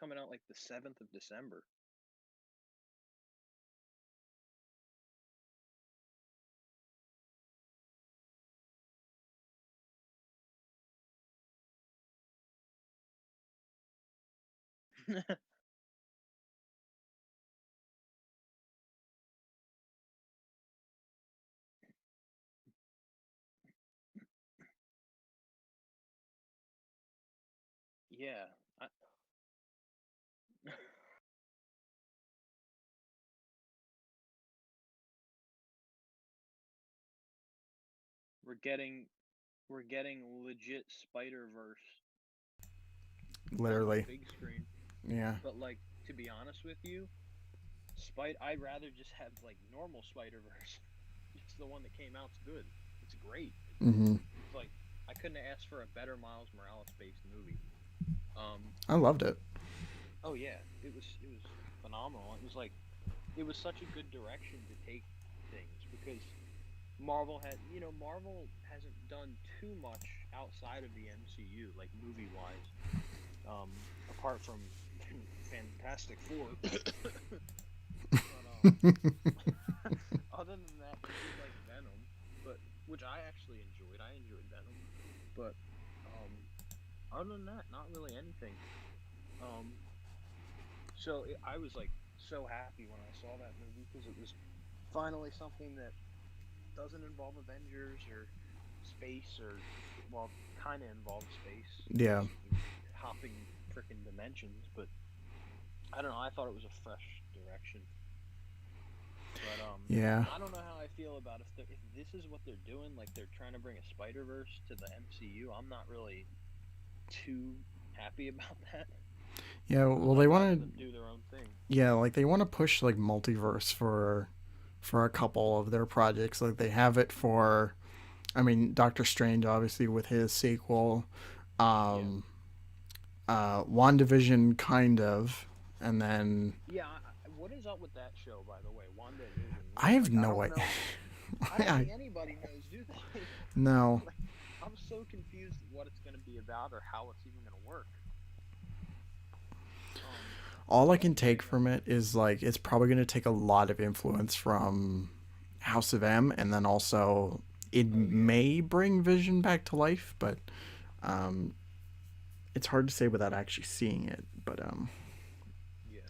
coming out like the 7th of December. Yeah. I, we're getting we're getting legit Spider Verse on the Literally. big screen. Yeah. But like to be honest with you, I'd rather just have like normal Spider Verse. Just the one that came out's good. It's great. Hmm. It's like I couldn't have asked for a better Miles Morales based movie. Um, I loved it. oh yeah, it was phenomenal. It was such a good direction to take things because Marvel hasn't done too much outside of the MCU, like movie wise, apart from Fantastic Four. But other than that, they did like Venom, but which I actually enjoyed. I enjoyed Venom, but um, other than that, not really anything. Um, I was like so happy when I saw that movie because it was finally something that doesn't involve Avengers or space or well, kind of involves space Yeah. because hopping freaking dimensions. But I don't know. I thought it was a fresh direction. But Yeah. I don't know how I feel about if this is what they're doing. Like they're trying to bring a Spider Verse to the MCU. I'm not really too happy about that. Yeah. Well, they I'd want rather to. them do their own thing. Yeah, like they want to push like multiverse for a couple of their projects. Like they have it for. I mean, Doctor Strange obviously with his sequel. Yeah, Um, WandaVision kind of, and then yeah. What is up with that show, by the way? WandaVision. I have Like I no don't idea. know. I don't think anybody knows, do they? No. Like I'm so confused what it's going to be about or how it's even going to work. Um, All I what can take you know? from it is like it's probably going to take a lot of influence from House of M, and then also it Oh yeah, may bring Vision back to life, but um, it's hard to say without actually seeing it. But yeah.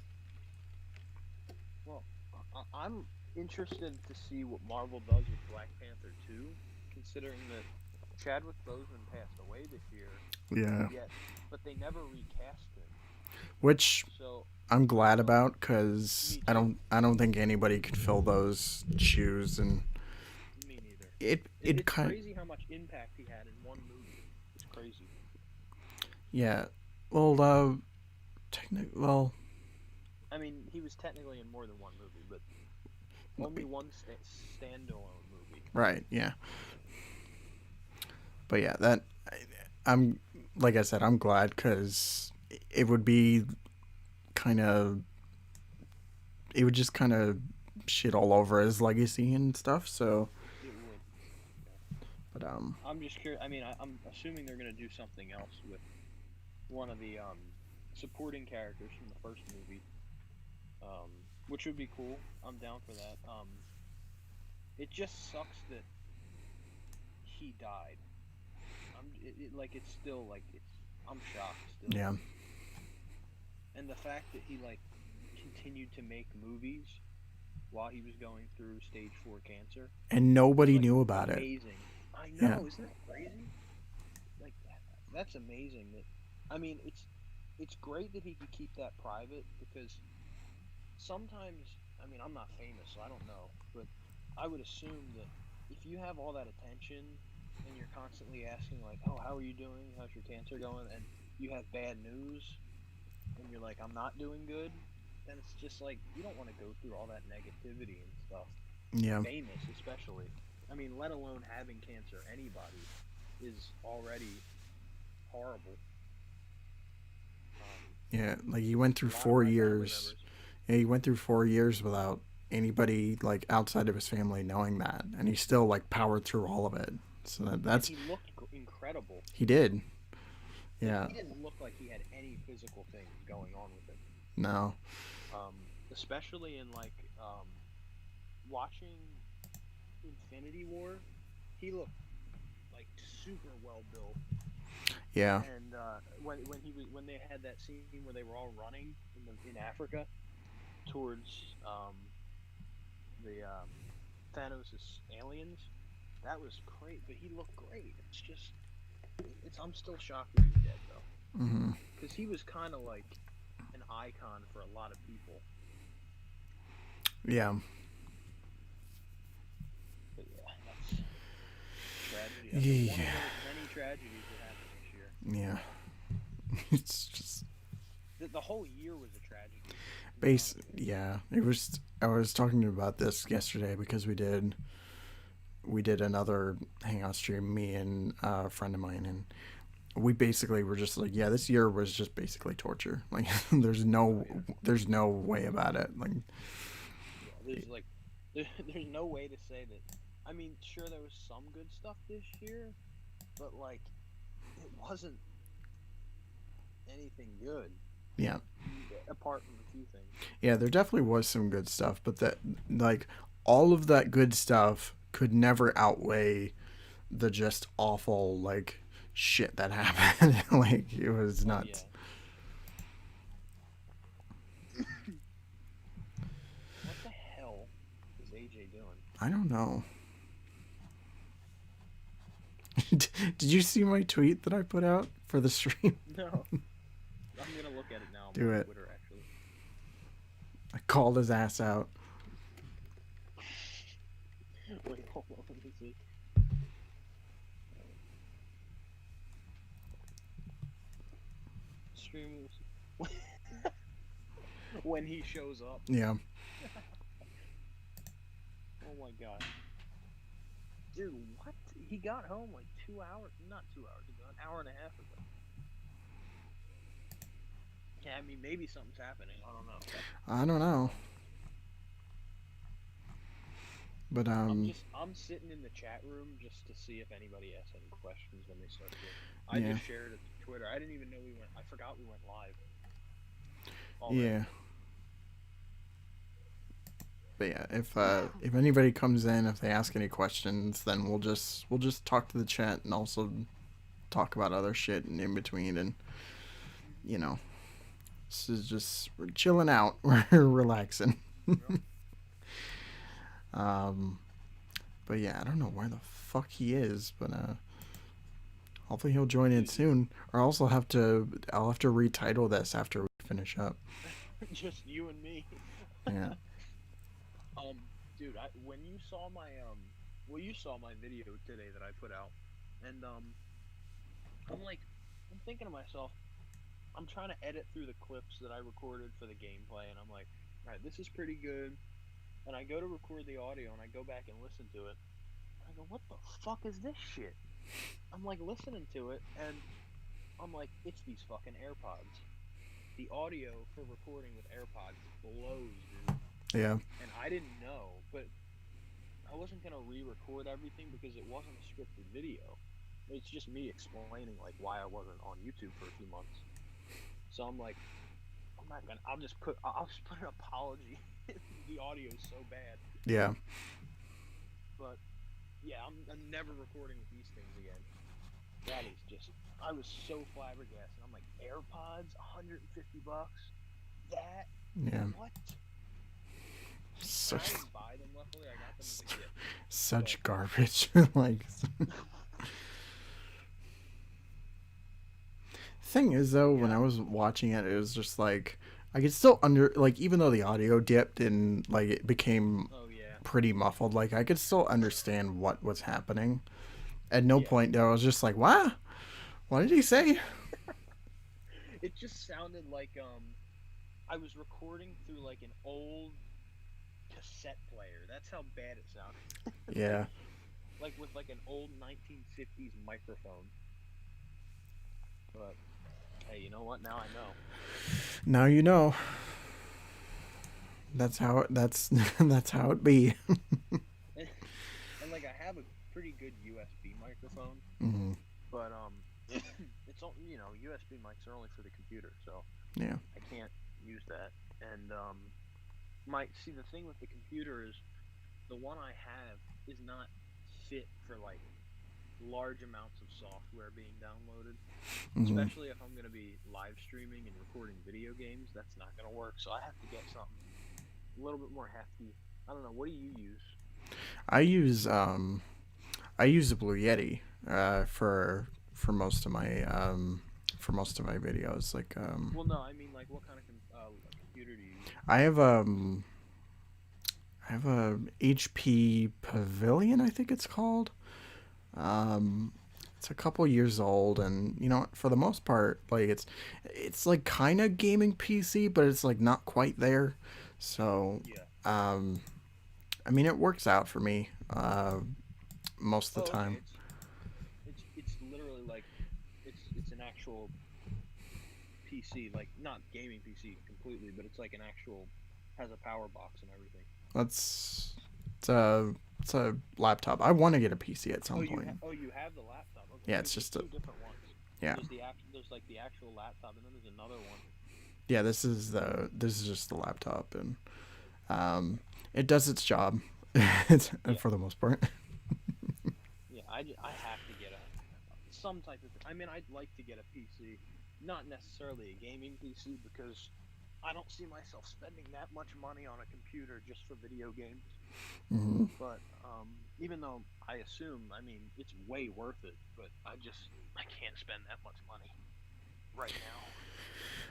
Well, I'm interested to see what Marvel does with Black Panther 2, considering that Chadwick Boseman passed away this year, yeah, yet, but they never recast him. which So, I'm glad um, about because me too. I don't think anybody could fill those shoes, and Me neither. it It's kind crazy how much impact he had in one movie. It's crazy. yeah. Well, well, I mean, he was technically in more than one movie, but only one standalone movie. right, yeah. But yeah, that I'm like I said, I'm glad because it would be kind of it would just kind of shit all over his legacy and stuff. So, It would. Yeah. but I'm just curious. I mean, I'm assuming they're gonna do something else with one of the supporting characters from the first movie, which would be cool. I'm down for that. It just sucks that he died. Like it's still like it's. I'm shocked still, yeah, and the fact that he like continued to make movies while he was going through stage 4 cancer and is nobody like knew about it. amazing. I Yeah, know, isn't that crazy? Like that's amazing. That I mean, it's great that he could keep that private because sometimes I mean I'm not famous, so I don't know, but I would assume that if you have all that attention and you're constantly asking like, "Oh, how are you doing? How's your cancer going?" and you have bad news and you're like, "I'm not doing good," then it's just like you don't want to go through all that negativity and stuff. yeah, Famous, especially. I mean, let alone having cancer. Anybody is already horrible. Um, yeah. Like he went a through lot of four my family years. members. Yeah, he went through 4 years without anybody like outside of his family knowing that, and he still like powered through all of it. So And that's he looked incredible. he did. Like Yeah. he didn't look like he had any physical things going on with him. No. Especially in like watching Infinity War, he looked like super well built. Yeah. And when they had that scene where they were all running in Africa towards the Thanos' aliens, that was great. But he looked great. It's just I'm still shocked that he's dead though, Hmm. because he was kind of like an icon for a lot of people. Yeah. But yeah, that's tragedy after one of Yeah. those many tragedies that happened this year. Yeah. It's just The whole year was a tragedy, to be base. honest with you. Yeah. It was. I was talking about this yesterday because we did another hangout stream, me and a friend of mine, and we basically were just like, yeah, this year was just basically torture. Like, there's Oh no, yeah, there's no way about it. Like, yeah. There's like, there's no way to say that. I mean, sure, there was some good stuff this year, but like, it wasn't anything good yeah, apart from a few things. yeah, there definitely was some good stuff, but that, like, all of that good stuff could never outweigh the just awful, like, shit that happened. Like, it was Oh nuts. yeah. What the hell is AJ doing? I don't know. Did you see my tweet that I put out for the stream? No, I'm gonna look at it now. I'm Do on it. Twitter actually. I called his ass out. Wait, hold on. Let me see. Stream when he shows up. Yeah. Oh my god. Dude, what? He got home like 2 hours, not 2 hours ago, an hour and a half ago. Yeah, I mean, maybe something's happening. I don't know. I don't know. But I'm sitting in the chat room just to see if anybody asks any questions when they start here. I Yeah. just shared it to Twitter. I didn't even know we went. I forgot we went live. Yeah. But yeah, if anybody comes in, if they ask any questions, then we'll just talk to the chat and also talk about other shit in between, and you know, this is just we're chilling out, we're relaxing. Yep. But yeah, I don't know where the fuck he is, but hopefully he'll join in soon, or I'll have to retitle this after we finish up. Just you and me. Yeah. Dude, when you saw my well, you saw my video today that I put out, and I'm thinking to myself, I'm trying to edit through the clips that I recorded for the gameplay, and I'm like, all right, this is pretty good. And I go to record the audio, and I go back and listen to it. And I go, what the fuck is this shit? I'm like listening to it, and I'm like, it's these fucking AirPods. The audio for recording with AirPods blows, dude. Yeah. And I didn't know, but I wasn't gonna re-record everything because it wasn't a scripted video. It's just me explaining like why I wasn't on YouTube for a few months. So I'm like, I'm not gonna. I'll just put an apology. The audio is so bad. Yeah. But yeah, I'm never recording with these things again. That is just. I was so flabbergasted. I'm like, AirPods, $150. That. Yeah. What? I Such didn't buy them. Luckily, I got them as a gift. such garbage. Like, thing is though, when I was watching it, it was just like I could still even though the audio dipped and like it became Oh yeah. pretty muffled, like I could still understand what was happening. At no Yeah. point I was just like, "What? What did he say?" It just sounded like I was recording through like an old cassette player. That's how bad it sounded. Yeah. Like with like an old 1950s microphone. But hey, you know what? Now I know. Now you know. That's how that's how it be. And like I have a pretty good USB microphone, Mm-hmm. but it's some USB mics are only for the computer, so Yeah. I can't use that. And my see the thing with the computer is the one I have is not fit for like large amounts of software being downloaded, Hmm. especially if I'm going to be live streaming and recording video games. That's not going to work. So I have to get something a little bit more hefty. I don't know. What do you use? I use I use the Blue Yeti for most of my videos. Like Well, no, I mean like what kind of computer do you use? I have I have a HP Pavilion, I think it's called. It's a couple years old, and for the most part, like it's like kind of gaming PC, but it's like not quite there. So, Yeah. um, I mean, it works out for me most of the Oh, okay. time. It's literally like it's an actual PC, like not gaming PC completely, but it's like an actual has a power box and everything. That's it's a laptop. I want to get a PC at some point. You have the laptop. Okay, Yeah, because it's there's just a two different ones. yeah. There's like the actual laptop, and then there's another one. Yeah, this is just the laptop, and it does its job Yeah, for the most part. yeah. I have to get some type of. I mean, I'd like to get a PC, not necessarily a gaming PC, because I don't see myself spending that much money on a computer just for video games. Hmm. But even though I assume, I mean, it's way worth it, but I can't spend that much money right now.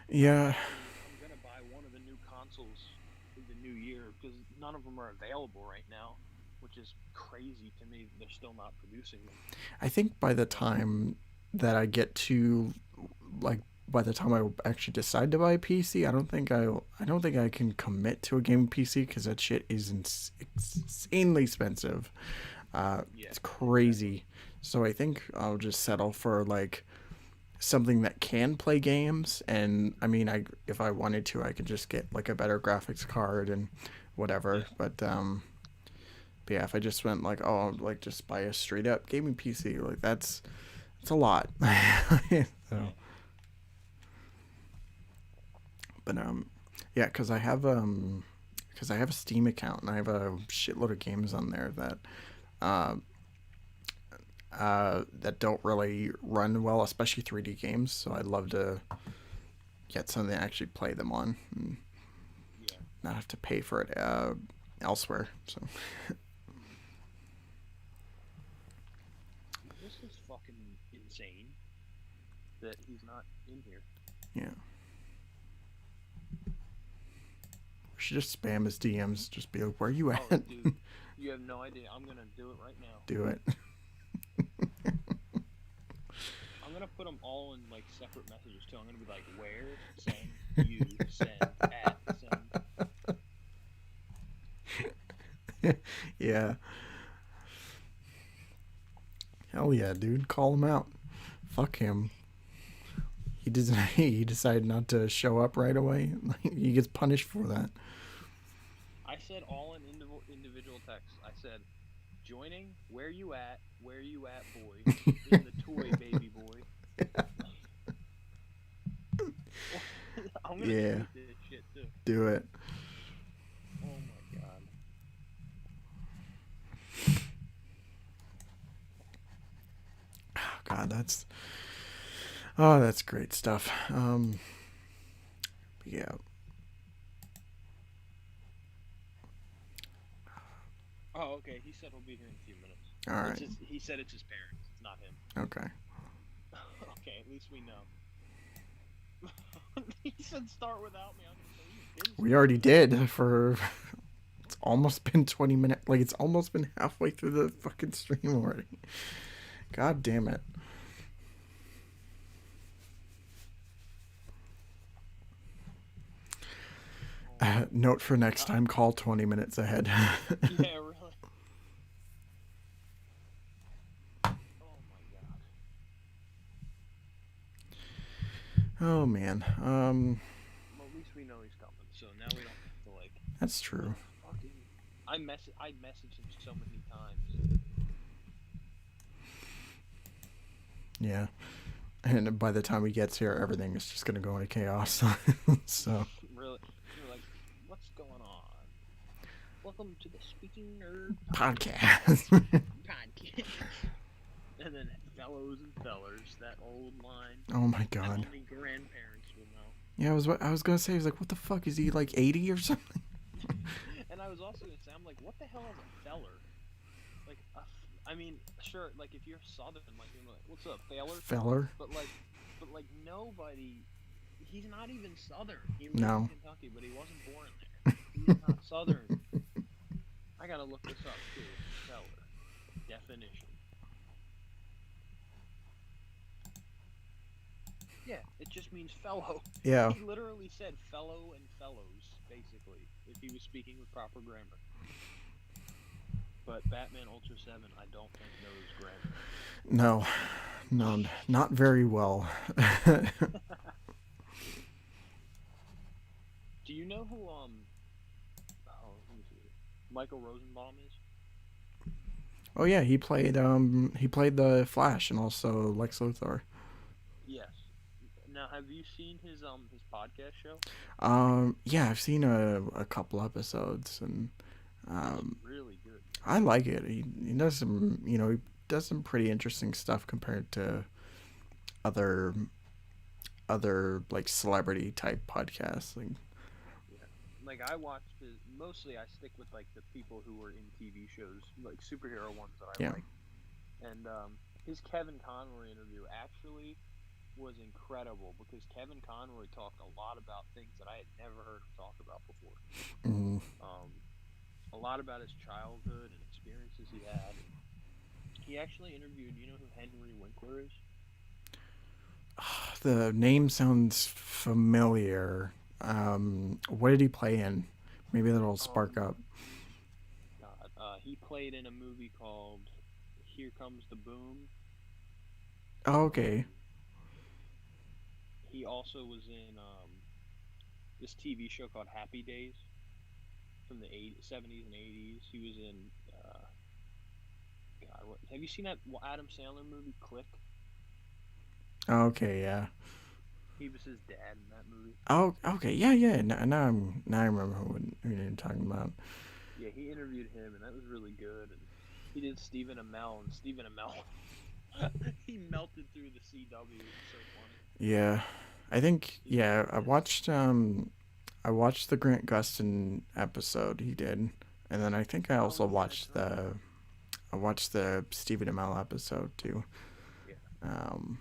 Yeah, I'm gonna buy one of the new consoles in the new year because none of them are available right now, which is crazy to me. They're still not producing them. I think by the But time that I get to like by the time I actually decide to buy a PC, I don't think I can commit to a gaming PC because that shit is insanely expensive. yeah, It's exactly. crazy. So I think I'll just settle for like something that can play games. And I mean, I if I wanted to, I could just get like a better graphics card and whatever. Yeah. But yeah, if I just went like, oh, like just buy a straight up gaming PC, like that's a lot. So, Yeah. but yeah, because I have a Steam account and I have a shitload of games on there uh, that don't really run well, especially 3D games. So I'd love to get something to actually play them on and Yeah. not have to pay for it elsewhere. So This is fucking insane that he's not in here. yeah, we should just spam his DMs. Just be like, "Where you Oh, at?" dude, you have no idea. I'm gonna do it right now. Do it. I'm gonna put them all in like separate messages too. I'm gonna be like, where, send, you, send, at, send. Yeah. Hell yeah, dude. Call him out. Fuck him. He doesn't. He decided not to show up right away. He gets punished for that. I said all in individual text. I said, joining, where you at, boy, in the toy, baby boy. I'm gonna Yeah. tweet this shit too. Do it. Oh my god. Oh, God, that's great stuff. Yeah. Oh, okay. He said he'll be here in a few minutes. All right. He said it's his parents. It's not him. Okay. Okay, at least we know. He said start without me. I'm gonna say you didn't We start already without me. did for. It's almost been 20 minutes. Like it's almost been halfway through the fucking stream already. God damn it. Oh my Note for next god. time: call 20 minutes ahead. Yeah, really. Oh my god. Oh man. Well, at least we know he's coming, so now we don't have to like That's true. fucking. I messaged him so many times. Yeah. And by the time he gets here, everything is just gonna go into chaos. So Really, you're like, what's going on? Welcome to the Speaking Nerd podcast. podcast. And then fellows and fellers, that old line Oh my that god. only grandparents will know. Yeah, I was gonna say, I was like, what the fuck is he, like 80 or something? And I was also gonna say, I'm like, what the hell is a feller? Like, I mean, sure, like if you're Southern, like you're like, what's up, feller? Feller? But like nobody. He's not even Southern. He lives in No. Kentucky, but he wasn't born there. He's not Southern. I gotta look this up too. Feller definition. Yeah, it just means fellow. Yeah. He literally said fellow and fellows, basically, if he was speaking with proper grammar. But Batman Ultra 7, I don't think knows grammar. No. No, not very well. Do you know who let me see, Michael Rosenbaum is? Oh yeah, he played the Flash and also Lex Luthor. Yes. Now, have you seen his podcast show? Yeah, I've seen a couple episodes, and It's um, really good. I like it. He does some pretty interesting stuff compared to other like celebrity type podcasts. Like, Yeah. Like I watched his. Mostly, I stick with like the people who were in TV shows, like superhero ones that I yeah, like. And his Kevin Conroy interview actually was incredible because Kevin Conroy talked a lot about things that I had never heard him talk about before. mm, Um, a lot about his childhood and experiences he had. He actually interviewed. You know who Henry Winkler is? the name sounds familiar. What did he play in? Maybe that'll spark Um, up. God, he played in a movie called Here Comes the Boom. Oh, okay. Um, he also was in this TV show called Happy Days from the 70s and 80s. He was in God, have you seen that Adam Sandler movie Click? Okay, yeah. He was his dad in that movie. Oh, okay, yeah, yeah. Now I remember who you're talking about. Yeah, he interviewed him, and that was really good. And he did Stephen Amell, and Stephen Amell, he melted through the CW. It was so funny. Yeah, I think He's yeah. hilarious. I watched the Grant Gustin episode he did, and then I think I Oh also yeah, that's watched right. the Stephen Amell episode too. Yeah. Um,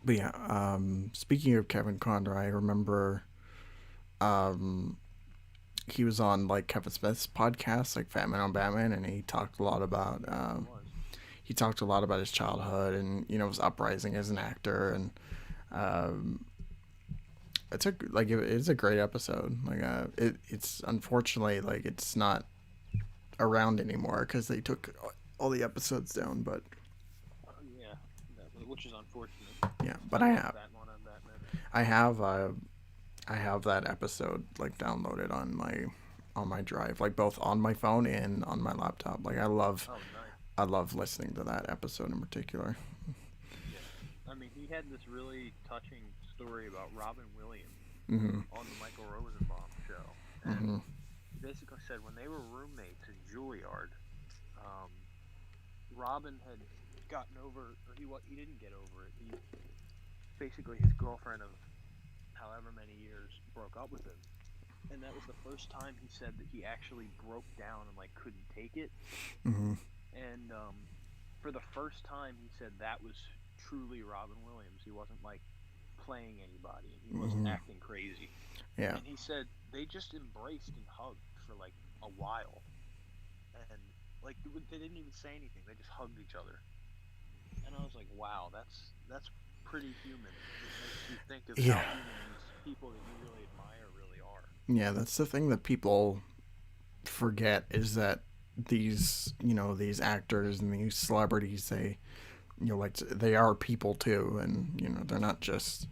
but yeah, speaking of Kevin Conroy, I remember um, he was on like Kevin Smith's podcast, like Fat Man on Batman, and Yes, he was. he talked a lot about his childhood and his uprising as an actor, and um, it's a great episode. Like it's unfortunately like it's not around anymore because they took all the episodes down. But Yeah, which is unfortunate. yeah, I but love Batman on Batman. I have uh, I have that episode like downloaded on my drive, like both on my phone and on my laptop. Like Oh, nice. I love listening to that episode in particular. Yeah. I mean, he had this really touching story about Robin Williams Mhm. on the Michael Rosenbaum show, and Mhm. he basically said when they were roommates in Juilliard, um, Robin had gotten over, or he didn't get over it. He basically his girlfriend of however many years broke up with him, and that was the first time he said that he actually broke down and like couldn't take it. Mhm. And for the first time, he said that was truly Robin Williams. He wasn't like playing anybody, and he wasn't Mhm. acting crazy. Yeah. And he said they just embraced and hugged for like a while, and like they didn't even say anything. They just hugged each other, and I was like, wow, that's pretty human. It makes you think of how Yeah. human these people that you really admire really are. Yeah. That's the thing that people forget is that these actors and these celebrities, they like they are people too, and they're not just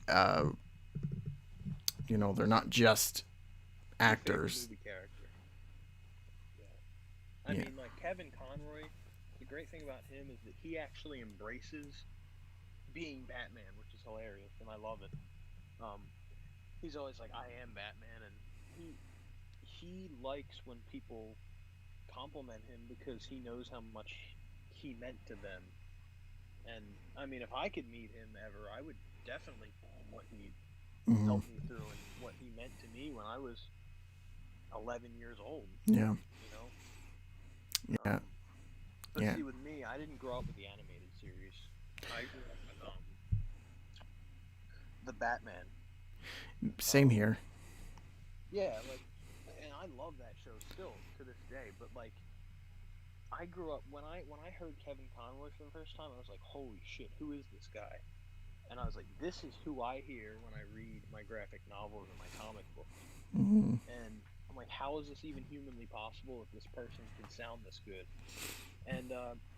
uh they're not just Your favorite actors. movie character? Yeah. I Yeah. mean, like Kevin Conroy, the great thing about him is that he actually embraces being Batman, which is hilarious, and I love it. Um, he's always like, "I am Batman," and he likes when people compliment him because he knows how much he meant to them. And I mean, if I could meet him ever, I would definitely tell him what he Mm-hmm. helped me through and what he meant to me when I was 11 years old. Yeah. You know, Yeah. um, but Yeah. see, with me, I didn't grow up with the animated series. I grew up with the Batman. Same Um, here. yeah, like, and I love that show still to this day. But like, I grew up when I heard Kevin Conroy for the first time, I was like, holy shit, who is this guy? And I was like, this is who I hear when I read my graphic novels or my comic books. Mm-hmm. And I'm like, how is this even humanly possible if this person can sound this good? And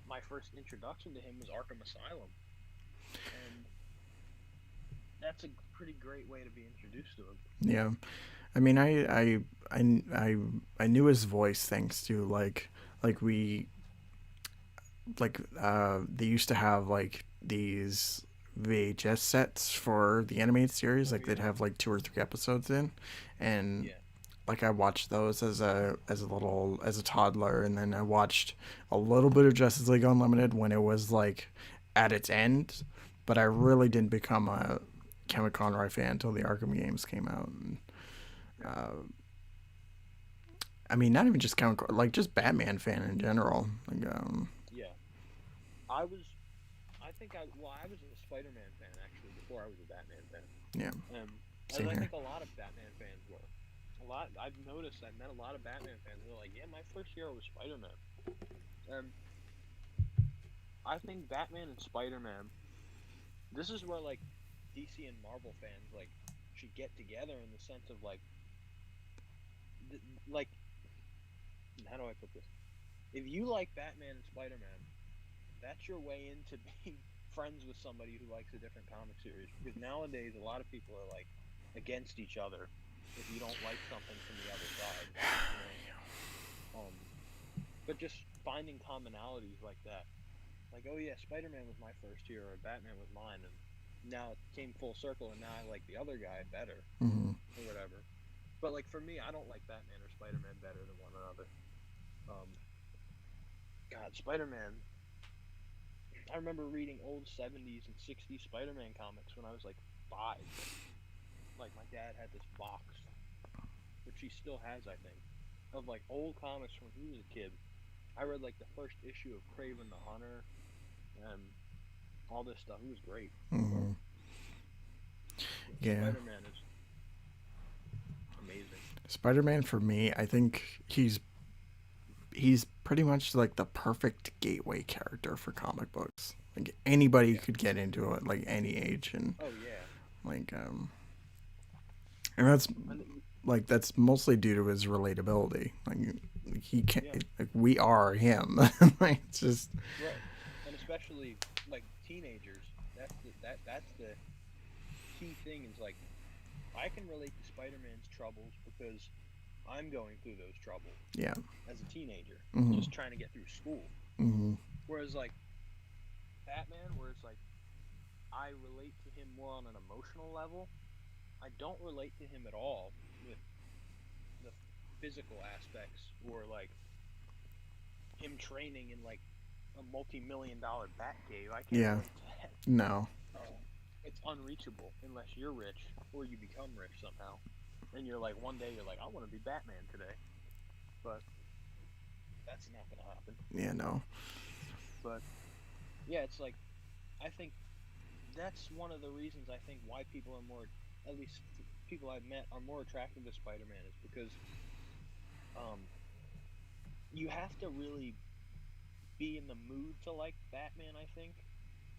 my first introduction to him was Arkham Asylum, and that's a pretty great way to be introduced to him. Yeah. I mean, I I knew his voice thanks to like we like they used to have like these VHS sets for the animated series. Oh Like they'd yeah, have like 2 or 3 episodes in, and yeah, like I watched those as a toddler, and then I watched a little bit of Justice League Unlimited when it was like at its end, but I really didn't become a Kevin Conroy fan until the Arkham games came out. And, yeah, uh, I mean, not even just Kevin, like just Batman fan in general. Like, yeah. I was, I was a Spider-Man fan actually before I was a Batman fan. yeah, As same I here. think a lot of Batman fans were. I've noticed I met a lot of Batman fans. They're like, yeah, my first hero was Spider-Man. Um, I think Batman and Spider-Man. This is where like DC and Marvel fans like should get together in the sense of like how do I put this? If you like Batman and Spider-Man, that's your way into being friends with somebody who likes a different comic series. Because nowadays, a lot of people are like against each other if you don't like something from the other side, you know. Um, but just finding commonalities like that, like oh yeah, Spider-Man was my first hero, or Batman was mine, and now it came full circle, and now I like the other guy better, Mm-hmm. or whatever. But like for me, I don't like Batman or Spider-Man better than one another. Um, God, Spider-Man. I remember reading old 70s and 60s Spider-Man comics when I was like 5. Like my dad had this box, which he still has, I think, of like old comics from when he was a kid. I read like the first issue of Craven the Hunter and all this stuff. It was great. Mm-hmm. Yeah, Yeah, Spider-Man is amazing. Spider-Man for me, I think he's pretty much like the perfect gateway character for comic books. Like anybody Yeah. could get into it, like any age, and Oh yeah. like and that's And like that's mostly due to his relatability. Like he can, yeah. like we are him. Like it's just Right. And especially like teenagers. That's the key thing is like I can relate to Spider-Man's troubles because I'm going through those troubles yeah. as a teenager, Mm-hmm. just trying to get through school. Mm-hmm. Whereas like Batman, where it's like I relate to him more on an emotional level. I don't relate to him at all with the physical aspects or like him training in like a multi-million dollar bat cave. I can't Yeah. relate to that. No. It's unreachable unless you're rich or you become rich somehow. And you're like one day you're like I want to be Batman today, but that's not gonna happen. Yeah. No. But yeah, it's like I think that's one of the reasons I think why people are more, at least people I've met, are more attracted to Spider-Man is because um, you have to really be in the mood to like Batman. I think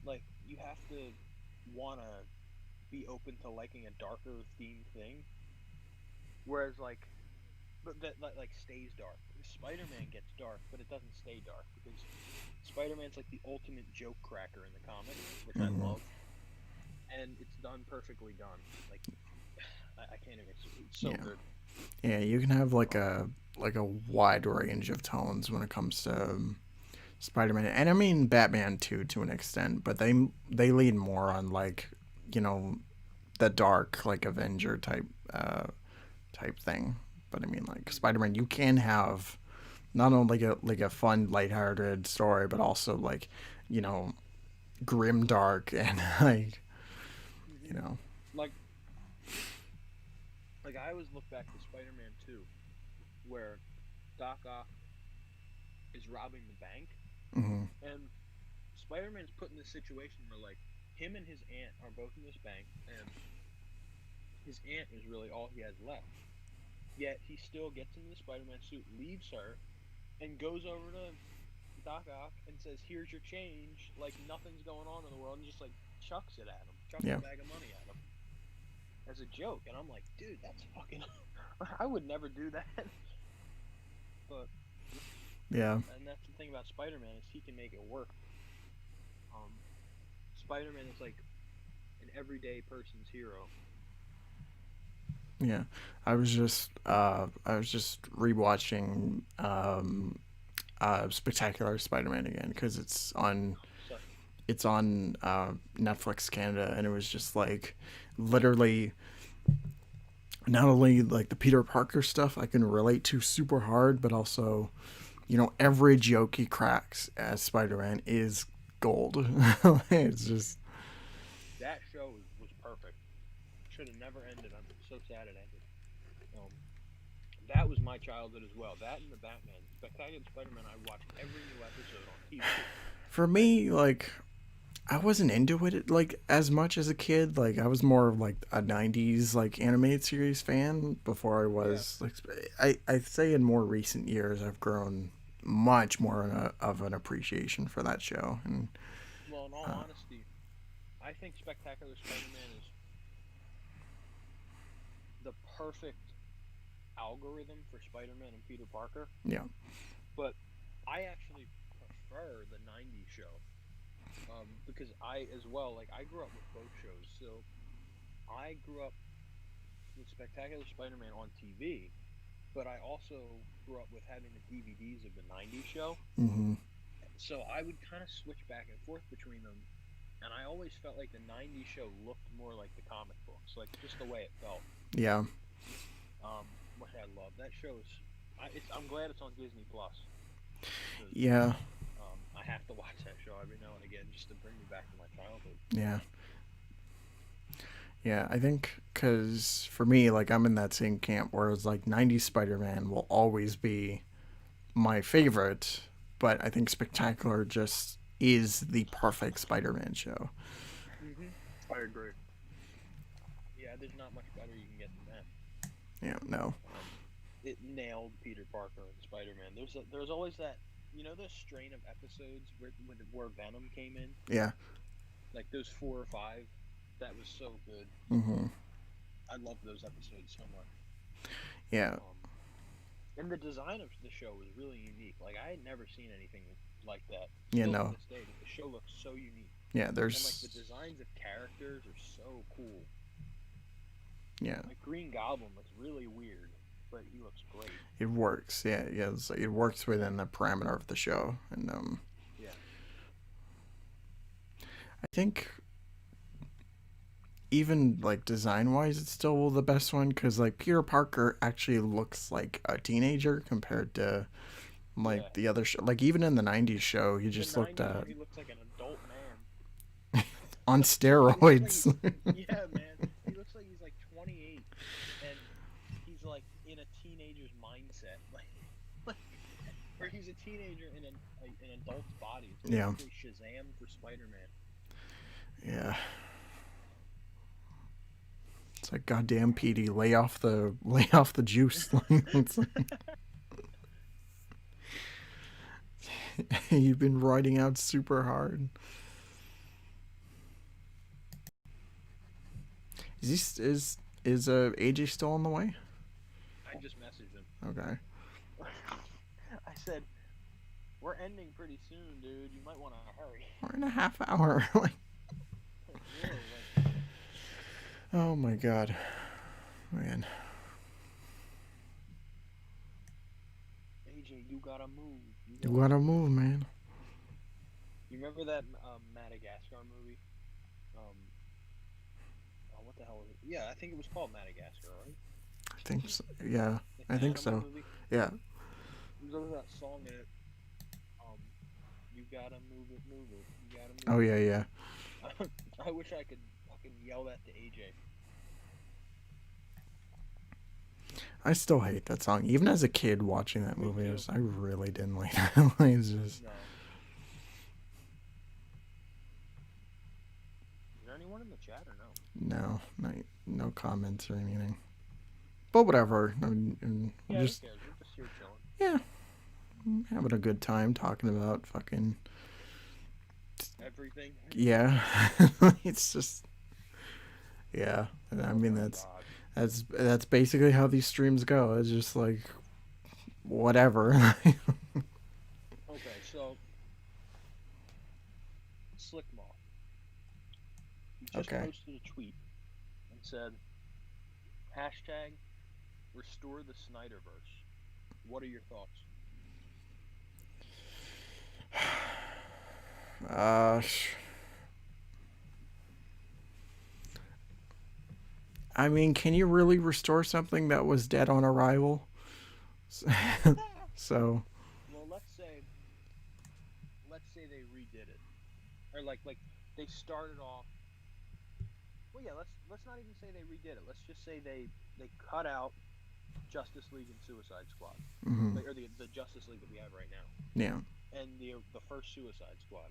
like you have to wanna be open to liking a darker themed thing, whereas but that like stays dark. Spider-Man gets dark, but it doesn't stay dark because Spider-Man's like the ultimate joke cracker in the comics, which I Mm-hmm. love, and it's done perfectly done. Like I can't even. It's so Yeah. good. Yeah. You can have Um, like a wide range of tones when it comes to Spider-Man, and I mean Batman too, to an extent, but they lean more on like, you know, the dark like Avenger type thing. But I mean, like Hmm. Spider-Man, you can have not only like a fun, lighthearted story, but also like, you know, grim dark and like, you Hmm. know, Like, I always look back to Spider-Man 2, where Doc Ock is robbing the bank, hmm and Spider-Man's put in this situation where like him and his aunt are both in this bank, and his aunt is really all he has left. Yet he still gets into the Spider-Man suit, leaves her, and goes over to Doc Ock and says, "Here's your change," like nothing's going on in the world, and just like chucks it at him, chucks a yeah, bag of money at him as a joke. And I'm like, dude, that's fucking. I would never do that. But yeah, and that's the thing about Spider-Man is he can make it work. Um, Spider-Man is like an everyday person's hero. yeah. I was just rewatching Spectacular Spider-Man again because So, it's on Netflix Canada, and it was just like literally not only like the Peter Parker stuff I can relate to super hard, but also, you know, every joke he cracks as Spider-Man is gold. It's just that show was perfect. Should have never ended. I'm so sad it ended. Um, that was my childhood as well. That and the Batman, Spectacular Spider-Man. I watched every new episode on TV, for and me, like I wasn't into it like as much as a kid. Like I was more of like a '90s like animated series fan before I yeah. was like I'd say in more recent years I've grown much more of an appreciation for that show. And Well, in all uh, honesty, I think Spectacular Spider-Man is the perfect algorithm for Spider-Man and Peter Parker. yeah, But I actually prefer the '90s show, because I as well like I grew up with both shows. So I grew up with Spectacular Spider-Man on TV, but I also grew up with having the DVDs of the '90s show. hmm So I would kind of switch back and forth between them, and I always felt like the '90s show looked more like the comic books, like just the way it felt. yeah, Which I love. That show is, I'm glad it's on Disney Plus because yeah, I have to watch that show every now and again just to bring me back to my childhood. yeah. Yeah, I think because for me, like I'm in that same camp where it's like '90s Spider-Man will always be my favorite, but I think Spectacular just is the perfect Spider-Man show. I agree. Yeah, there's not much better you can get than that. Yeah, no, It nailed Peter Parker and Spider-Man. There's always that, the strain of episodes where Venom came in, yeah, like those four or five. That was so good. hmm I loved those episodes so much. yeah, And the design of the show was really unique. Like I had never seen anything like that. yeah, Still to no, this day, the show looks so unique. yeah. And like the There's designs of characters are so cool. yeah, Like Green Goblin looks really weird, but he looks great. it works. Yeah, yeah, it works within the parameter of the show, and Yeah. I think even like design wise, it's still the best one because like Peter Parker actually looks like a teenager compared to Yeah. like the other show. Like even in the '90s show, he In the just looked '90s show, he looks like an adult man. on He looks like steroids. yeah, man. He looks like he's like 28, and he's like in a teenager's mindset, like, or he's a teenager in an adult's body. It's Yeah, basically Shazam for Spider-Man. yeah. It's like goddamn Petey, lay off the juice. It's like, you've been riding out super hard. Is AJ still on the way? I just messaged him. Okay. I said, "We're ending pretty soon, dude. You might want to hurry." We're in a half hour. Like, Like really, like oh my god, man. AJ, you gotta move. You You gotta gotta move. move, man. You remember that Madagascar movie? Um, oh, what the hell was it? Yeah, I think it was called Madagascar, right? I think so. Yeah, The I think animal so. movie. Yeah. There was that song in it. Um, you gotta move it. You gotta Oh move yeah, yeah. it. I wish I could fucking yell that to AJ. I still hate that song. Even as a kid watching that Me movie, too. I really didn't like that. It's just No. Is there anyone in the chat or no? no, no comments or anything. But whatever. I'm Yeah, who just cares? We're just here chilling. yeah, having a good time talking about fucking Everything. yeah. It's just yeah. I Oh mean my god. that's basically how these streams go. It's just like whatever. Okay, so Slick Moth, he just Okay. posted a tweet and said, hashtag restore the Snyderverse. What are your thoughts? Uh, I mean, can you really restore something that was dead on arrival? So, Well, let's say they redid it. Or like they started off. Well, yeah, let's not even say they redid it. Let's just say they cut out Justice League and Suicide Squad. mm-hmm. Like or the Justice League that we have right now. Yeah. And the first Suicide Squad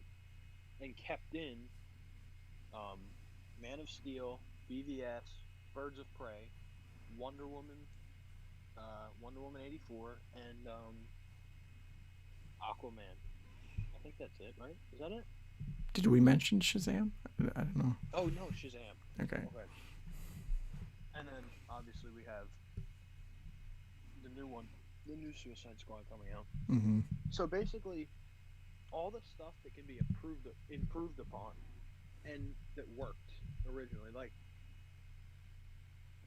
and kept in um, Man of Steel, BVS, Birds of Prey, Wonder Woman, Wonder Woman 84, and Aquaman. I think that's it, right? Is that it? Did we mention Shazam? I don't know. Oh no, Shazam. Okay. Okay. And then obviously we have the new one, the new Suicide Squad coming out. Mm-hmm. So basically, all the stuff that can be improved upon, and that worked originally. Like,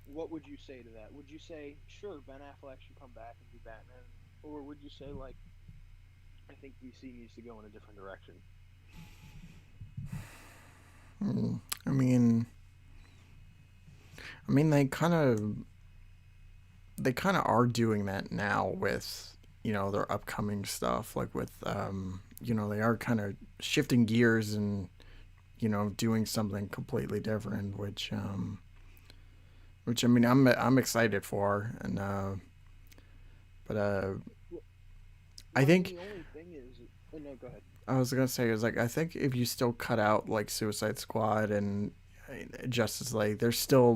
what would you say to that? Would you say, sure, Ben Affleck should come back and be Batman, or would you say like, I think DC needs to go in a different direction? Mm. I mean, they kind of are doing that now with their upcoming stuff, like with they are kind of shifting gears and doing something completely different, which I mean I'm excited for, and but Well, I I mean, think the only thing is, oh no, go ahead. I was gonna say is like I think if you still cut out like Suicide Squad and Justice League, there's still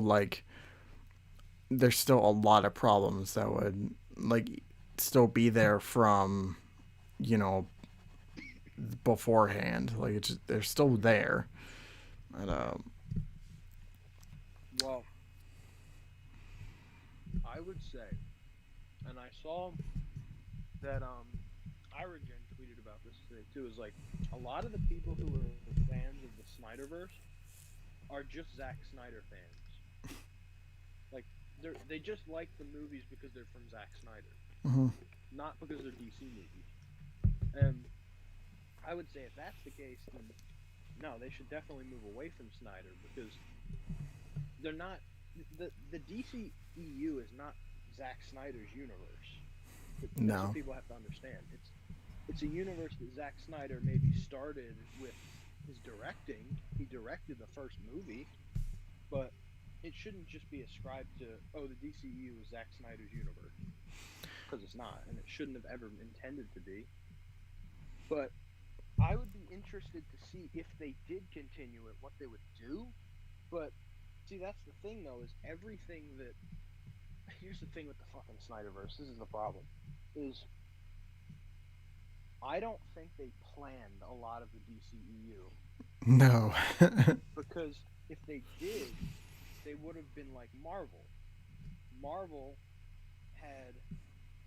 a lot of problems that would like still be there from you know beforehand. Like they're still there, and Well, I would say, and I saw that Iragen tweeted about this today too. Is like a lot of the people who are fans of the Snyderverse are just Zack Snyder fans. Like they just like the movies because they're from Zack Snyder, mm-hmm. not because they're DC movies. And I would say if that's the case, then no, they should definitely move away from Snyder because they're not the DC EU is not Zack Snyder's universe. That's what No. people have to understand. It's a universe that Zack Snyder maybe started with his directing. He directed the first movie, but it shouldn't just be ascribed to the DCU is Zack Snyder's universe because it's not, and it shouldn't have ever intended to be. But I would be interested to see if they did continue it, what they would do. But see, that's the thing though, is everything that here's the thing with the fucking Snyderverse. This is the problem. Is I don't think they planned a lot of the DCEU No. because if they did, they would have been like Marvel. Marvel had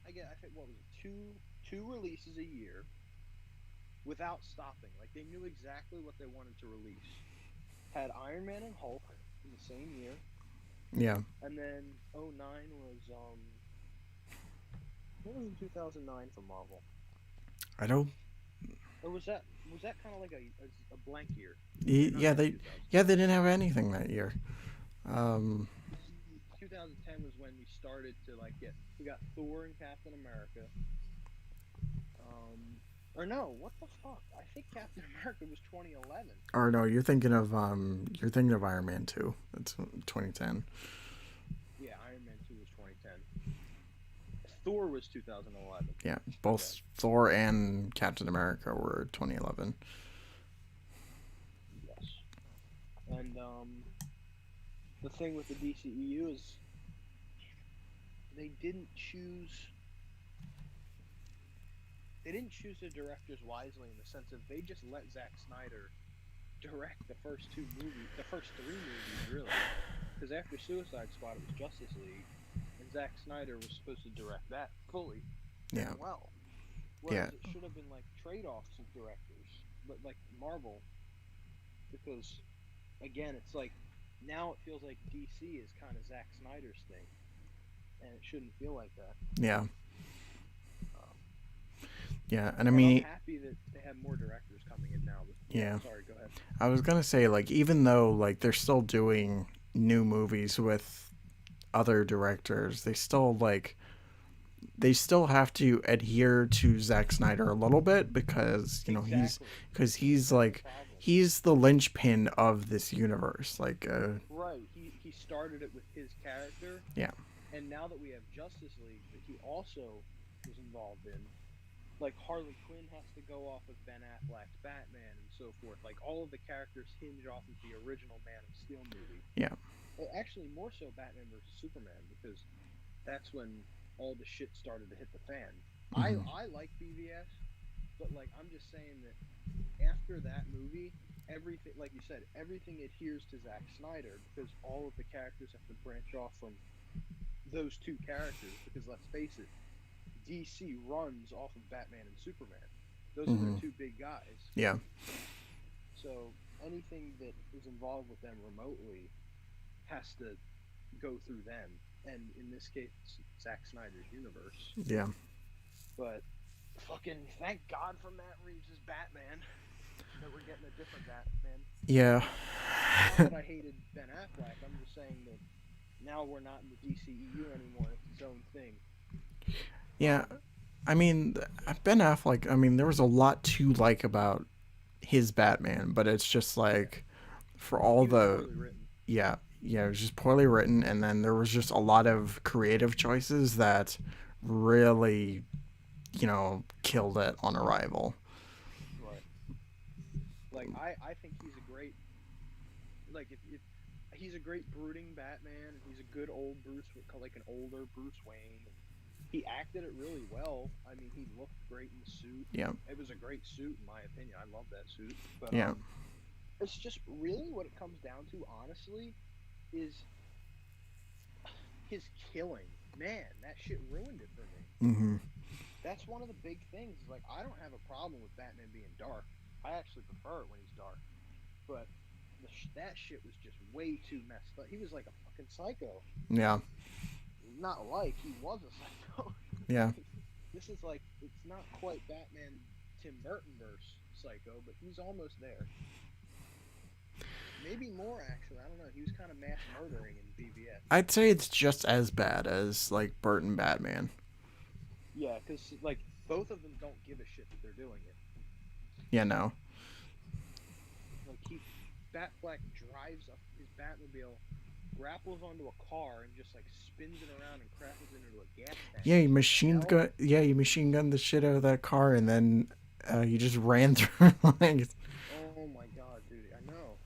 I think what was it, two releases a year without stopping. Like they knew exactly what they wanted to release. Had Iron Man and Hulk in the same year, Yeah. and then '09 was what was in 2009 for Marvel? I don't. or was that kind of like a blank year? Or not Yeah, even they 2010. yeah they didn't have anything that year. Um, 2010 was when we started to like get we got Thor and Captain America. Or no, what the fuck? I think Captain America was 2011. or no, you're thinking of Iron Man 2. That's 2010. Yeah, Iron Man 2 was 2010. Thor was 2011. Yeah, Okay. both Thor and Captain America were 2011. Yes. And the thing with the DCEU is they didn't choose they didn't choose the directors wisely in the sense of they just let Zack Snyder direct the first two movies, the first three movies, really. Because after Suicide Squad, it was Justice League, and Zack Snyder was supposed to direct that fully and Yeah, well. yeah, Whereas it should have been like trade offs of directors, but like Marvel, because again, it's like now it feels like DC is kind of Zack Snyder's thing, and it shouldn't feel like that. yeah, Um, yeah. And I and I'm mean, happy that they have more directors coming in now. But yeah, yeah, sorry, go ahead. I was gonna say like even though like they're still doing new movies with other directors, they still have to adhere to Zack Snyder a little bit because Exactly. he's That's the like problem. he's the linchpin of this universe. Like, Right. He started it with his character, yeah, and now that we have Justice League that he also was involved in, like Harley Quinn has to go off of Ben Affleck's Batman and so forth. Like all of the characters hinge off of the original Man of Steel movie. yeah, Well, actually, more so Batman versus Superman because that's when all the shit started to hit the fan. I hmm I like BVS, but like I'm just saying that after that movie, everything, like you said, everything adheres to Zack Snyder because all of the characters have to branch off from those two characters. Because let's face it, DC runs off of Batman and Superman. Those are their hmm two big guys. yeah, So anything that is involved with them remotely has to go through them. And in this case, it's Zack Snyder's universe. yeah, But fucking thank God for Matt Reeves' Batman that we're getting a different Batman. yeah, Not that I hated Ben Affleck. I'm just saying that now we're not in the DCEU anymore. It's its own thing. yeah. Um, I mean, Ben Affleck. I mean, there was a lot to like about his Batman, but it's just yeah, like for all he was the poorly written. yeah, it was just poorly written, and then there was just a lot of creative choices that really killed it on arrival. Right. Like I think he's a great if he's a great brooding Batman and he's a good old Bruce like an older Bruce Wayne. He acted it really well. I mean, he looked great in the suit. Yeah, It was a great suit in my opinion. I love that suit. But yeah, it's just really what it comes down to honestly is his killing. Man, that shit ruined it for me. hmm That's one of the big things. Is like I don't have a problem with Batman being dark. I actually prefer it when he's dark. But that shit was just way too messed up. He was like a fucking psycho. yeah, Not like he was a psycho. yeah. This is like it's not quite Batman Tim Burton verse psycho, but he's almost there. Maybe more actually. I don't know. He was kind of mass murdering in BVS. I'd say it's just as bad as like Burton Batman. Yeah, because like both of them don't give a shit that they're doing it. Yeah, no. Like Batfleck drives up his Batmobile, grapples onto a car, and just like spins it around and crashes into a gas tank. Yeah, It's like, what the hell? you machine gunned the shit out of that car, and then you just ran through like Oh my god, dude! I know.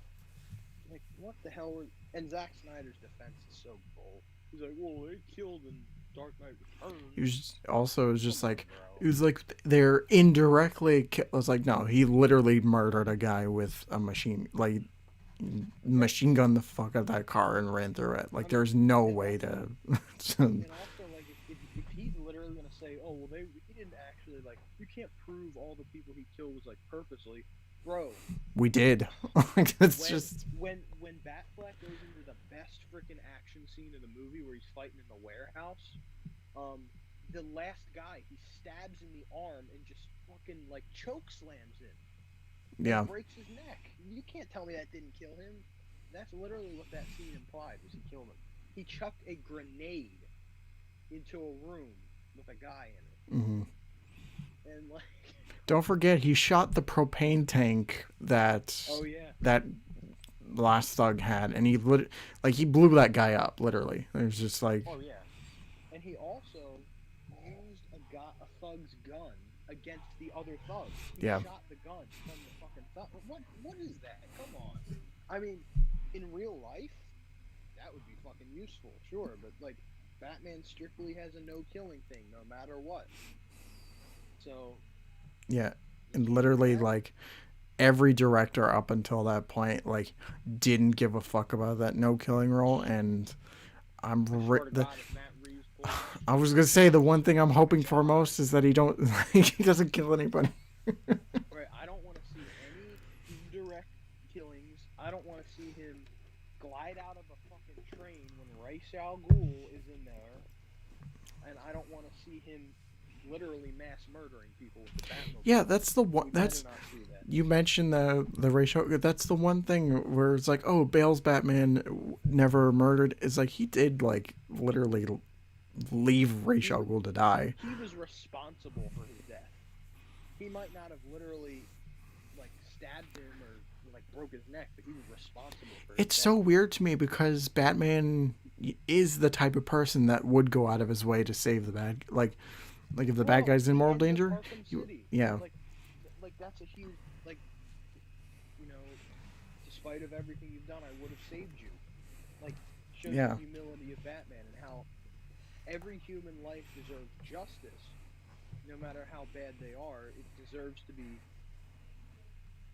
Like, what the hell? And Zack Snyder's defense is so bull. He's like, well, they killed in Dark Knight he Returns. was also it was just Come on, like it bro. was like they're indirectly. I was like, no, he literally murdered a guy with a Right. machine gun the fuck out of that car and ran through it. Like I mean, there's no and way also, to. and also, like, if he's literally gonna say, oh, well, he didn't actually like, you can't prove all the people he killed was like purposely, bro. We did. Like it's When just when Batfleck goes into the best freaking action scene in the movie where he's fighting in the warehouse, um, the last guy he stabs in the arm and just fucking like choke slams him and Yeah. breaks his neck. You can't tell me that didn't kill him. That's literally what that scene implied was he killed him. He chucked a grenade into a room with a guy in it. Hmm. And like Don't forget, he shot the propane tank that oh yeah. that last thug had, and he blew that guy up. Literally, it was just like, Oh yeah. And he also used a thug's gun against the other thugs. He yeah, shot the gun from the fucking thug. What is that? Come on. I mean, in real life, that would be fucking useful, sure, but like Batman strictly has a no killing thing no matter what. So yeah, you and can't do literally that. like every director up until that point like didn't give a fuck about that no killing rule, and I swear to God, if Matt Reeves pulls that I was shit, gonna say the one thing oh I'm my hoping for God. most is that he don't he doesn't kill anybody. Right, I don't want to see any direct killings. I don't want to see him glide out of a fucking train when Ra's al Ghul is in there, and I don't want to see him literally mass murdering people with the Yeah, Batmobile. that's the one. We better That's not see that. You mentioned the ratio. That's the one thing where it's like, oh, Bale's Batman never murdered. It's like he did like literally leave Ra's He al Ghul to die. he was responsible for his death. He might not have literally like stabbed him or like broke his neck, but he was responsible for his It's so death. weird to me because Batman is the type of person that would go out of his way to save the bad. Like if the bad Bro, guy's in the moral end of danger, Arkham you City, yeah like that's a huge like you know, despite of everything you've done, I would have saved you. Like shows the yeah humility of Batman and how every human life deserves justice, no matter how bad they are. It deserves to be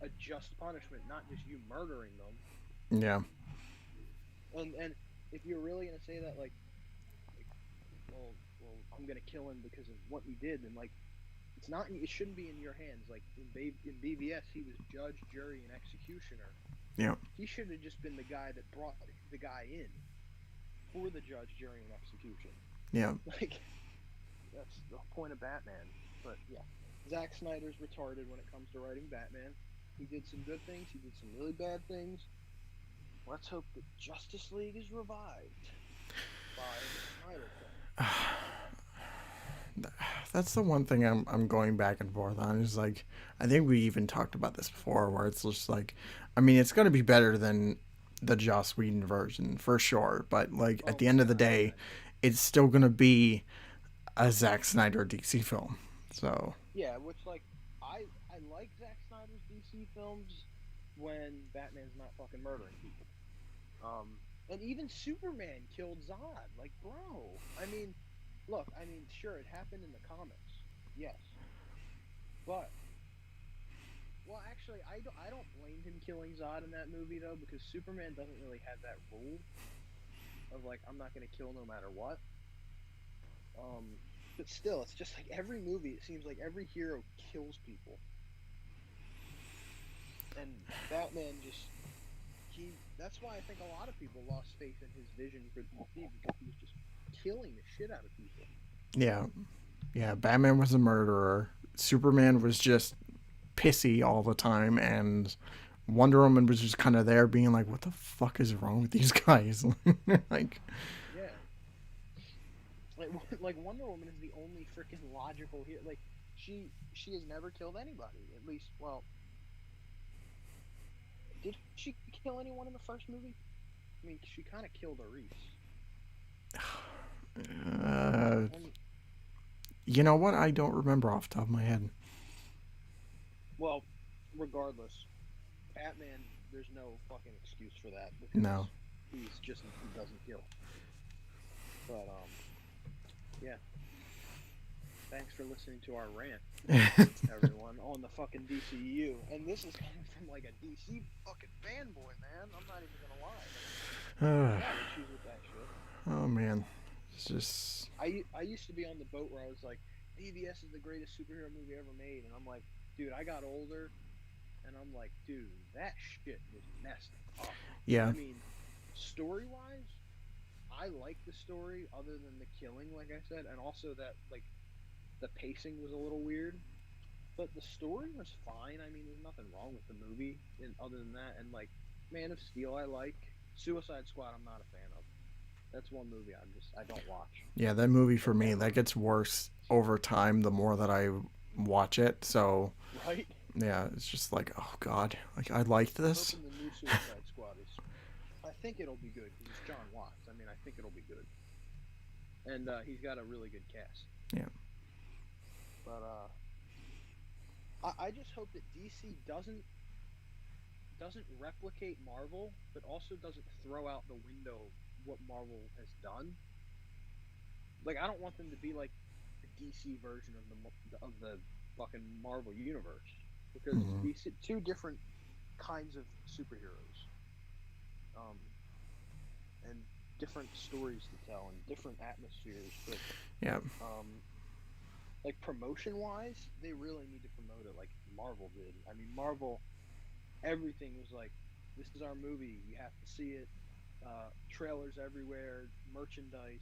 a just punishment, not just you murdering them. yeah And if you're really gonna say that, like well, I'm gonna kill him because of what he did, then like it's not. It shouldn't be in your hands. Like in BVS, he was judge, jury, and executioner. yeah He should have just been the guy that brought the guy in for the judge, jury, and execution. yeah. Like that's the point of Batman. But yeah, Zack Snyder's retarded when it comes to writing Batman. He did some good things. He did some really bad things. Let's hope that Justice League is revived by the Snyder Cut. That's the one thing I'm going back and forth on is like I think we even talked about this before where it's just like I mean it's gonna be better than the Joss Whedon version for sure, but like at Oh the my end of the God, day, yeah, it's still gonna be a Zack Snyder DC film. So yeah. Which like I like Zack Snyder's DC films when Batman's not fucking murdering people. And even Superman killed Zod. Like, bro, I mean, look, I mean, sure, it happened in the comics, yes, but well, actually, I don't blame him killing Zod in that movie though, because Superman doesn't really have that rule of like I'm not gonna kill no matter what. Um, but still, it's just like every movie. It seems like every hero kills people, and Batman just he. That's why I think a lot of people lost faith in his vision for DC because he was just killing the shit out of people. yeah, yeah, Batman was a murderer. Superman was just pissy all the time, and Wonder Woman was just kind of there, being like, "What the fuck is wrong with these guys?" like, Yeah, like like Wonder Woman is the only freaking logical here. Like she has never killed anybody. At least, well, did she kill anyone in the first movie? I mean, she kind of killed Ares. uh, And you know what? I don't remember off the top of my head. well, regardless, Batman. There's no fucking excuse for that No. because he doesn't kill. But yeah. Thanks for listening to our rant, everyone, on the fucking DCU. And this is coming from like a DC fucking fanboy, man. I'm not even gonna lie. Like I got issues with that shit. Oh man, it's just I used to be on the boat where I was like, BVS is the greatest superhero movie ever made, and I'm like, dude, I got older, and I'm like, dude, that shit was messed up. yeah, I mean, story wise, I like the story other than the killing, like I said, and also that like the pacing was a little weird. But the story was fine. I mean, there's nothing wrong with the movie, and other than that, and like Man of Steel, I like. Suicide Squad, I'm not a fan of. That's one movie I don't watch Yeah, that movie for like me, that ever. gets worse over time the more that I watch it. So Right? yeah, it's just like, oh god, like I liked I'm this. hoping the new Suicide Squad is. I think it'll be good because it's John Watts. I mean, I think it'll be good, and he's got a really good cast. Yeah. But I just hope that DC doesn't replicate Marvel, but also doesn't throw out the window what Marvel has done. Like I don't want them to be like the DC version of the fucking Marvel universe because Hmm. these two different kinds of superheroes, um, and different stories to tell and different atmospheres. But Yeah. um, like promotion wise, they really need to promote it like Marvel did. I mean, Marvel, everything was like, this is our movie, you have to see it. Trailers everywhere, merchandise.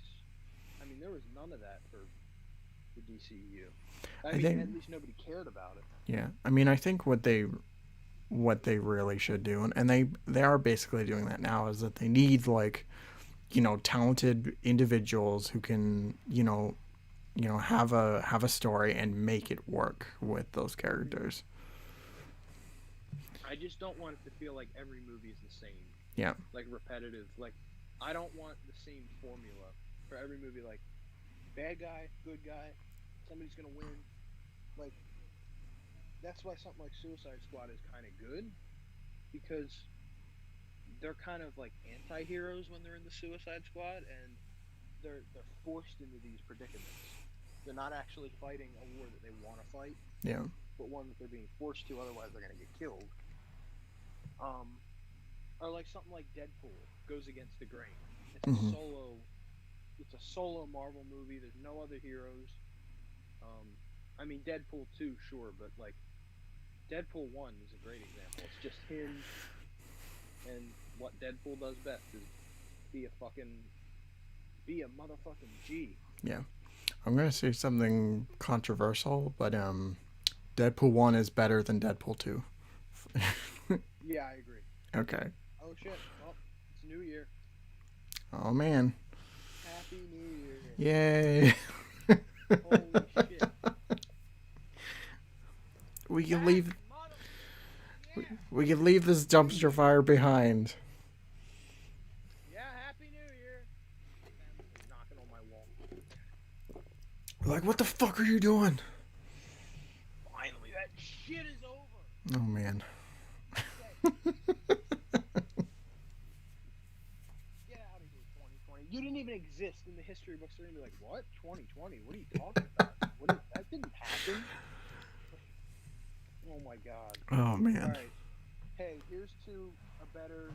I mean, there was none of that for the DCU. I I mean, think at least nobody cared about it. yeah. I mean, I think what they really should do, and they are basically doing that now, is that they need like talented individuals who can have a story and make it work with those Hmm. characters. I just don't want it to feel like every movie is the same, Yeah. like repetitive. Like, I don't want the same formula for every movie. Like, bad guy, good guy, somebody's gonna win. Like, that's why something like Suicide Squad is kind of good because they're kind of like anti-heroes when they're in the Suicide Squad, and they're forced into these predicaments. They're not actually fighting a war that they want to fight, Yeah. but one that they're being forced to. Otherwise, they're going to get killed. Um, or like something like Deadpool goes against the grain. It's a Hmm. solo. It's a solo Marvel movie. There's no other heroes. Um, I mean Deadpool 2, sure, but like Deadpool 1 is a great example. It's just him, and what Deadpool does best is be a fucking be a motherfucking G. Yeah. I'm gonna say something controversial, but Deadpool 1 is better than Deadpool 2. Yeah, I agree. Okay. Oh shit. Well, it's New Year. Oh man. Happy New Year. Yay. Holy shit. we can Back, leave mother. we, Yeah. we can leave this dumpster fire behind. Yeah, Happy New Year. They're knocking on my wall. Like, what the fuck are you doing? Finally, that shit is over. Oh man. Get get out of here, 2020. You didn't even exist in the history books. They're gonna be like, what? 2020? What are you talking about? That didn't happen. Oh my god. Oh All man. right. Hey, here's to a better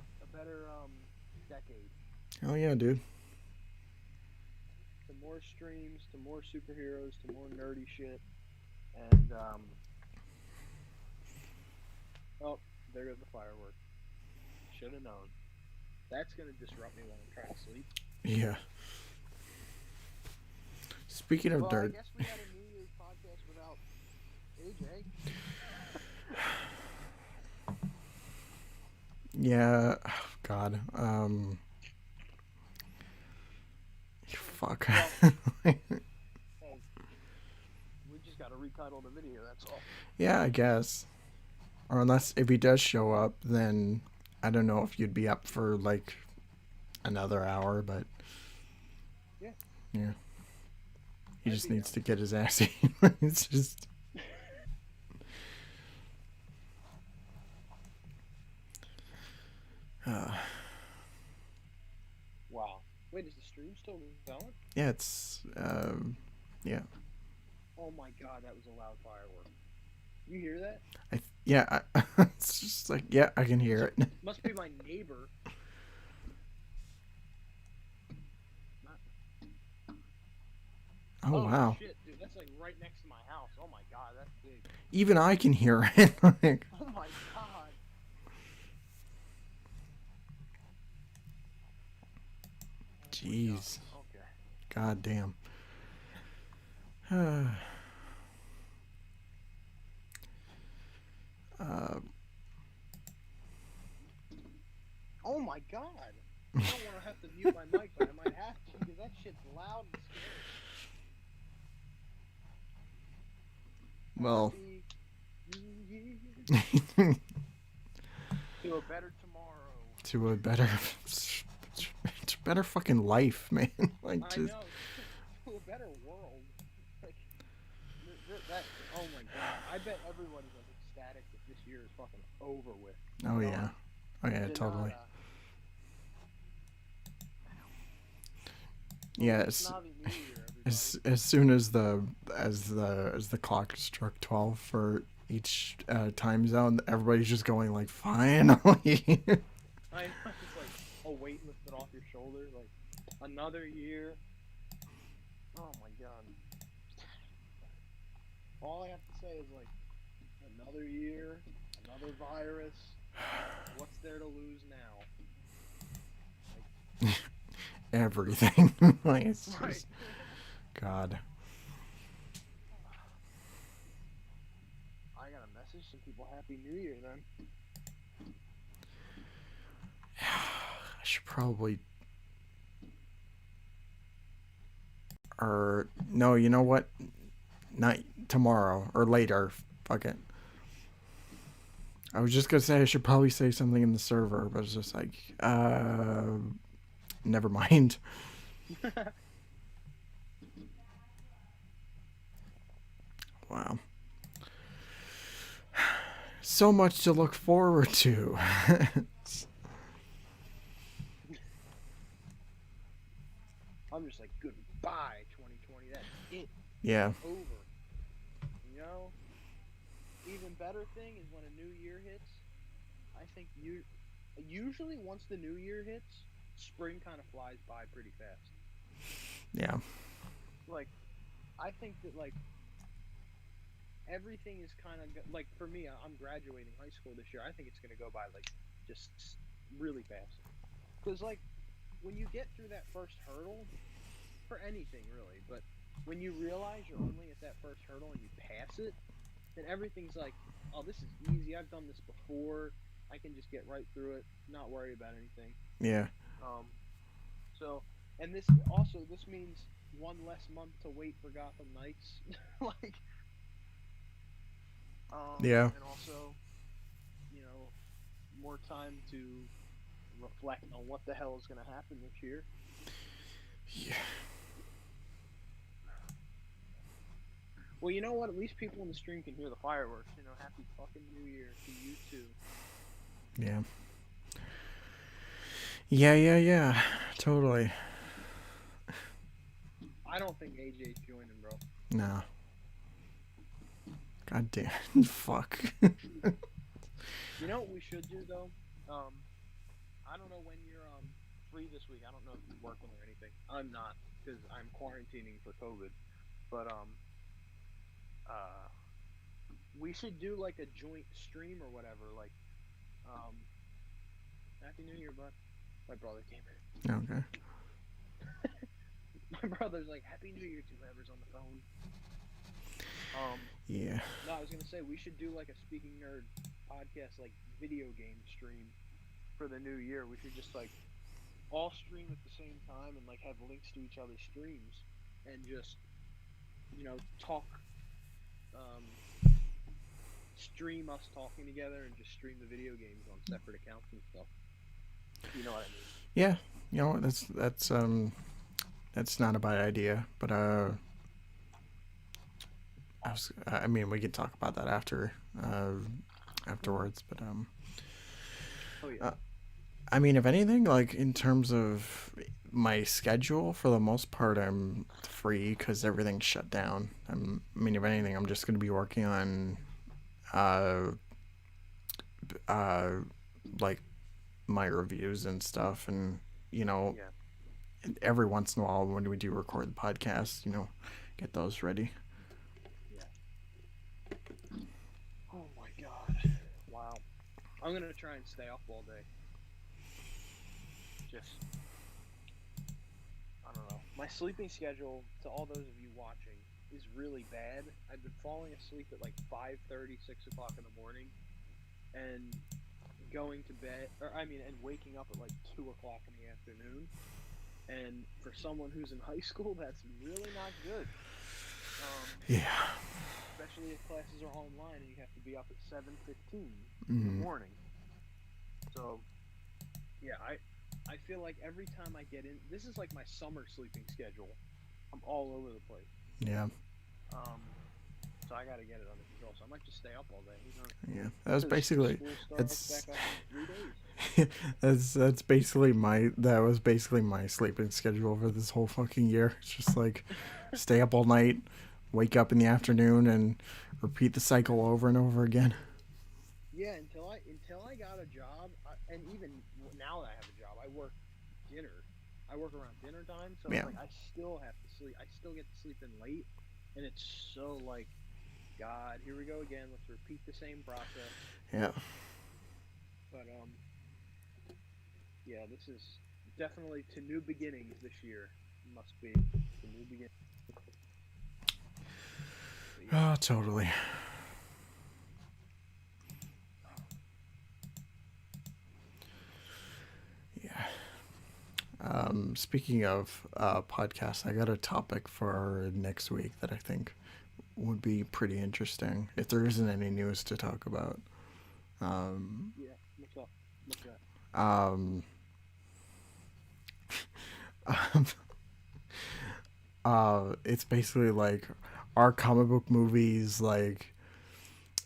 decade. Oh yeah, dude. To more streams, to more superheroes, to more nerdy shit, and oh, there goes the firework. Should have known. That's gonna disrupt me when I'm trying to sleep. Yeah. Speaking of Well, I dirt, guess we had a New Year's podcast without AJ. yeah. Oh, God. Fuck. Well, hey, we just got to retitle the video. That's all. Yeah, I guess. Or unless if he does show up, then I don't know if you'd be up for like another hour, but Yeah, yeah, he I'd just be needs down. to get his ass in. It's just. Uh, Wow. Wait, is the stream still going? yeah, it's. Yeah. Oh my god, that was a loud firework. You hear that? Yeah, it's just like, yeah, I can hear it. Must be my neighbor. Not, Oh, oh wow. shit, dude, that's like right next to my house. Oh my god, that's big. Even I can hear it. Like, Oh my god. Jeez. Okay. God damn. Oh my god. I don't want to have to mute my mic, but I might have to because that shit's loud and scary. Well. Happy New Year to a better tomorrow. To a better, better fucking life, man. Like I just. know. To a better world. Like that. Oh my god. I bet everybody's like ecstatic that this year is fucking over with. Oh yeah. Oh yeah. Totally. Yeah. As soon as the clock struck 12 for each time zone, everybody's just going like, finally. I know, it's like a weight lifted off your shoulders, like another year. Oh my god. All I have to say is like another year, another virus. What's there to lose now? Like, everything. Like it's right. just, God. I got a message. Some people Happy New Year then. I should probably. Or no, you know what? Not tomorrow or later. Fuck it. I was just gonna say I should probably say something in the server, but it's just like, never mind. Wow. So much to look forward to. I'm just like, goodbye, 2020. That's it. Yeah. Over. You know? Even better thing is when a new year hits. I think usually once the new year hits, spring kind of flies by pretty fast. Yeah. Like, I think that like everything is kind of like for me. I'm graduating high school this year. I think it's gonna go by like just really fast. Because like when you get through that first hurdle, for anything really, but when you realize you're only at that first hurdle and you pass it, then everything's like, oh, this is easy. I've done this before. I can just get right through it, not worry about anything. Yeah. So, and this means one less month to wait for Gotham Knights, like, yeah. and also, you know, more time to reflect on what the hell is going to happen this year. Yeah. Well, you know what? At least people in the stream can hear the fireworks. You know, happy fucking New Year to you too. Yeah. Yeah. Totally. I don't think AJ's joining, bro. No. God damn. Fuck. You know what we should do though? I don't know when you're free this week. I don't know if you're working or anything. I'm not because I'm quarantining for COVID. But we should do like a joint stream or whatever. Like, Happy New Year, bud. My brother came in. Okay. My brother's like, Happy New Year to whoever's on the phone. Yeah. No, I was gonna say we should do like a Speaking Nerd podcast, like video game stream for the new year. We should just like all stream at the same time and like have links to each other's streams and just, you know, talk. Stream us talking together and just stream the video games on separate accounts and stuff. You know what I mean? Yeah. You know, that's not a bad idea, but I mean, we could talk about that afterwards, but Oh yeah. I mean, if anything, like in terms of my schedule, for the most part, I'm free because everything's shut down. I mean, if anything, I'm just gonna be working on, like my reviews and stuff, and you know, yeah. every once in a while when we do record the podcast, you know, get those ready. Oh my god. Wow. I'm gonna try and stay up all day. Just my sleeping schedule, to all those of you watching, is really bad. I've been falling asleep at like 5:30, 6 o'clock in the morning, and going to bed, or I mean, and waking up at like 2 o'clock in the afternoon. And for someone who's in high school, that's really not good. Yeah. Especially if classes are online and you have to be up at 7:15 in the Mm-hmm. morning. So yeah, I feel like every time I get in, this is like my summer sleeping schedule. I'm all over the place. Yeah. Um, so I got to get it under control. So I might just stay up all day. Who knows? Yeah. That was Because basically school starts back that's up in 3 days. that's basically my that was basically my sleeping schedule for this whole fucking year. It's just like stay up all night, wake up in the afternoon, and repeat the cycle over and over again. Yeah, until I got a job, and even now that I have a job, I work dinner. I work around dinner time, so it's Yeah. like I still have to sleep. I still get to sleep in late, and it's so like, God, here we go again. Let's repeat the same process. Yeah. But yeah, this is definitely to new beginnings this year. Must be to new beginnings. But yeah, Oh, totally. Yeah. Speaking of podcasts, I got a topic for next week that I think would be pretty interesting if there isn't any news to talk about. Um, yeah. What's up? What's that? um, it's basically like, are comic book movies like,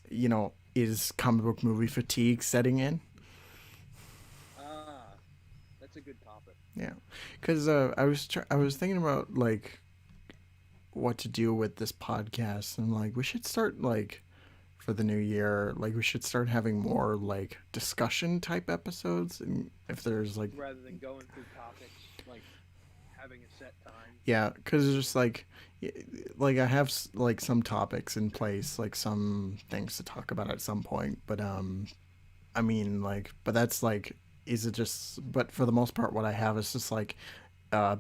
is comic book movie fatigue setting in? Ah, that's a good topic. Yeah, because I was thinking about like what to do with this podcast, and like we should start like for the new year, like we should start having more like discussion type episodes, and if there's like, Rather than going through topics, like having a set time. yeah, because it's just like I have like some topics in place, like some things to talk about at some point, but I mean, like, but that's like, is it just, but for the most part what I have is just like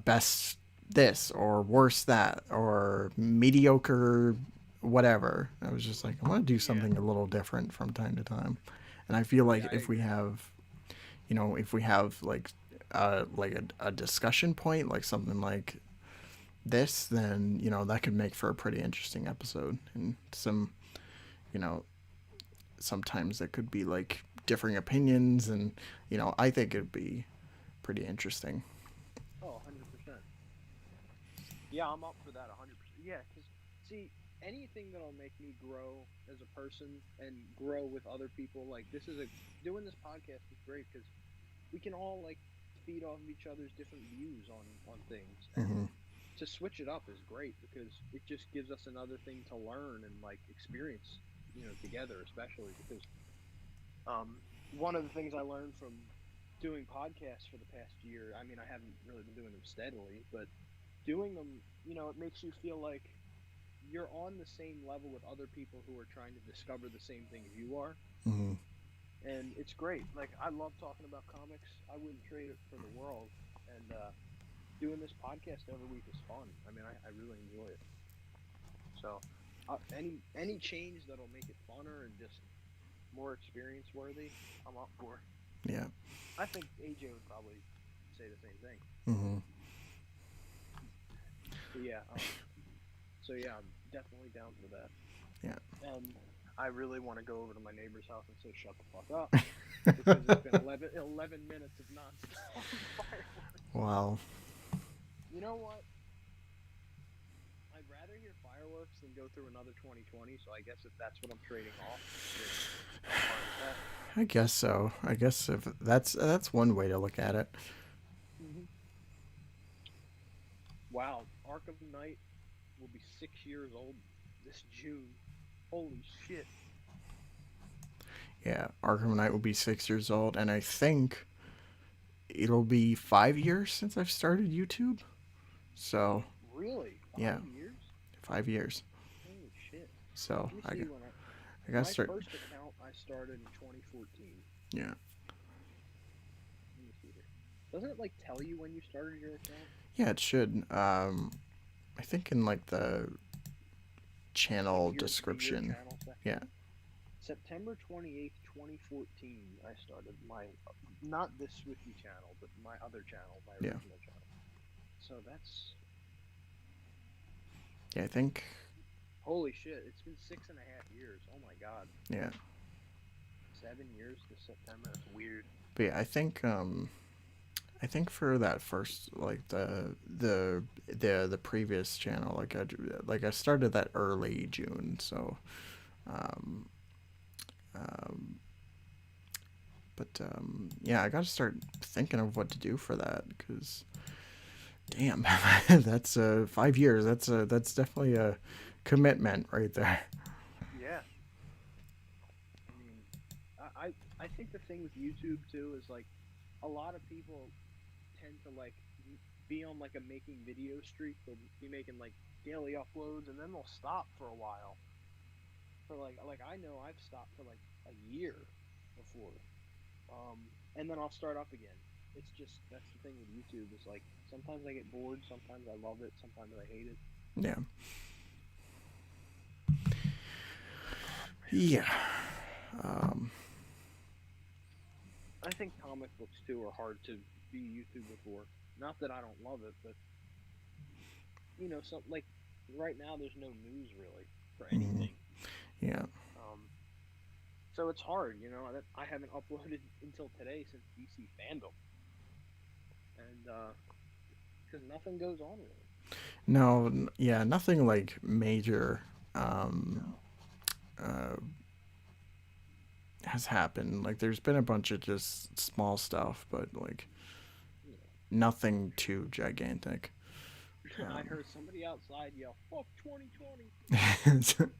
best this or worse that or mediocre whatever. I was just like, I want to do Yeah, something a little different from time to time. And I feel yeah, like I agree. if we have like a discussion point, like something like this, then, that could make for a pretty interesting episode. And you know, sometimes there could be like differing opinions, and, I think it'd be pretty interesting. Oh, 100%. Yeah, I'm up for that 100%. Yeah, because see, anything that'll make me grow as a person and grow with other people, like this is a doing this podcast is great because we can all like feed off of each other's different views on things, and Hmm. to switch it up is great because it just gives us another thing to learn and like experience, together, especially because one of the things I learned from doing podcasts for the past year, I mean, I haven't really been doing them steadily, but doing them, it makes you feel like you're on the same level with other people who are trying to discover the same things you are. Hmm. And it's great. Like, I love talking about comics. I wouldn't trade it for the world. And doing this podcast every week is fun. I mean, I really enjoy it. So, any change that'll make it funner and just more experience worthy, I'm up for. Yeah. I think AJ would probably say the same thing. Hmm. But yeah, so yeah, I'm definitely down for that. Yeah. And I really want to go over to my neighbor's house and say, shut the fuck up. Because it's been 11 minutes of nonstop fireworks. Wow. You know what? I'd rather hear fireworks than go through another 2020. So I guess if that's what I'm trading off, then I'm fine with that. I guess so. I guess if that's one way to look at it. Hmm. Wow, Arkham Knight will be 6 years old this June. Holy shit. Yeah, Arkham Knight will be 6 years old, and I think it'll be 5 years since I've started YouTube. So Really? yeah, 5 years? 5 years. Holy shit. So Let me I see got when I got to my start. first account I started in 2014. Yeah. Let me see here. Doesn't it like tell you when you started your account? Yeah, it should. I think in like the Like channel your description. channel Yeah. section. September 28th, 2014, I started my, not this Swfte channel, but my other channel, my Yeah. original channel. So that's, Yeah, I think. holy shit, it's been 6.5 years. Oh my god. Yeah. 7 years this September. That's weird. But yeah, I think for that first like the previous channel like I started that early June, so um um yeah, I got to start thinking of what to do for that because damn, that's 5 years. That's definitely a commitment right there. Yeah. I mean, I think the thing with YouTube too is like a lot of people tend to like be on like a making video streak. They'll be making like daily uploads and then they'll stop for a while. For like I know I've stopped for like a year before. And then I'll start up again. It's just that's the thing with YouTube is like sometimes I get bored, sometimes I love it, sometimes I hate it. Yeah. Oh man. Yeah. Um, I think comic books too are hard to be YouTuber for. Not that I don't love it, but some like right now there's no news really for mm, anything. yeah. Um, so it's hard, I haven't uploaded until today since DC Fandom, and because nothing goes on really. No, yeah, nothing like major um, No. uh, has happened. Like, there's been a bunch of just small stuff, but like Yeah. nothing too gigantic. I heard somebody outside yell, "Fuck 2020."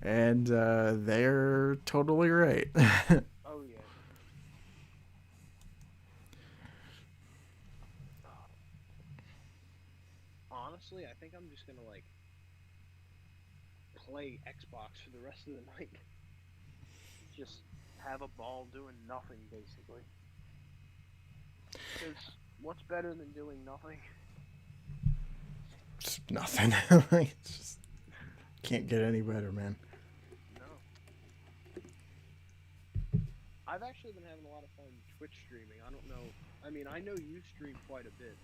And they're totally right. Oh yeah. Honestly, I think I'm just gonna like play Xbox for the rest of the night. Just have a ball doing nothing, basically. Because what's better than doing nothing? It's nothing. It's just can't get any better, man. No. I've actually been having a lot of fun Twitch streaming. I don't know. I mean, I know you stream quite a bit.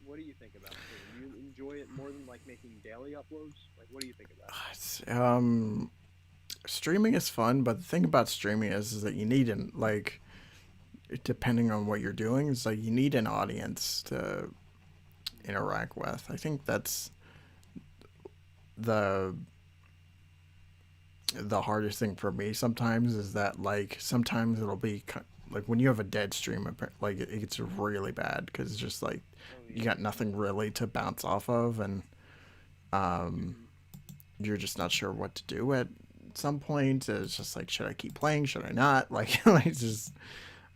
What do you think about streaming? Do you enjoy it more than like making daily uploads? Like, what do you think about it? It's, streaming is fun, but the thing about streaming is that you need an like depending on what you're doing, it's like you need an audience to interact with. I think that's the the hardest thing for me sometimes is that like sometimes it'll be like when you have a dead stream, like it gets really bad because it's just like Oh you yeah. got nothing really to bounce off of, and um, Hmm. you're just not sure what to do at some point. It's just like, should I keep playing? Should I not? Like, like just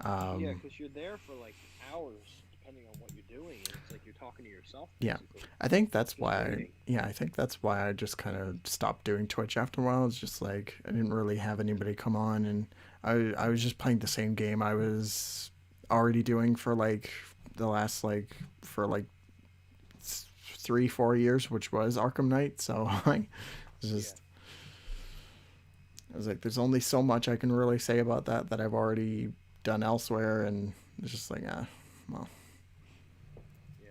Yeah, um, because you're there for like hours, depending on what you're doing, and it's like you're talking to yourself yeah. basically, I think that's just why. waiting. Yeah, I think that's why I just kind of stopped doing Twitch after a while. It's just like I didn't really have anybody come on, and I was just playing the same game I was already doing for like the last like for like 3 4 years, which was Arkham Knight. So like, it's Yeah. just I was like, there's only so much I can really say about that I've already done elsewhere, and it's just like, well, Yeah.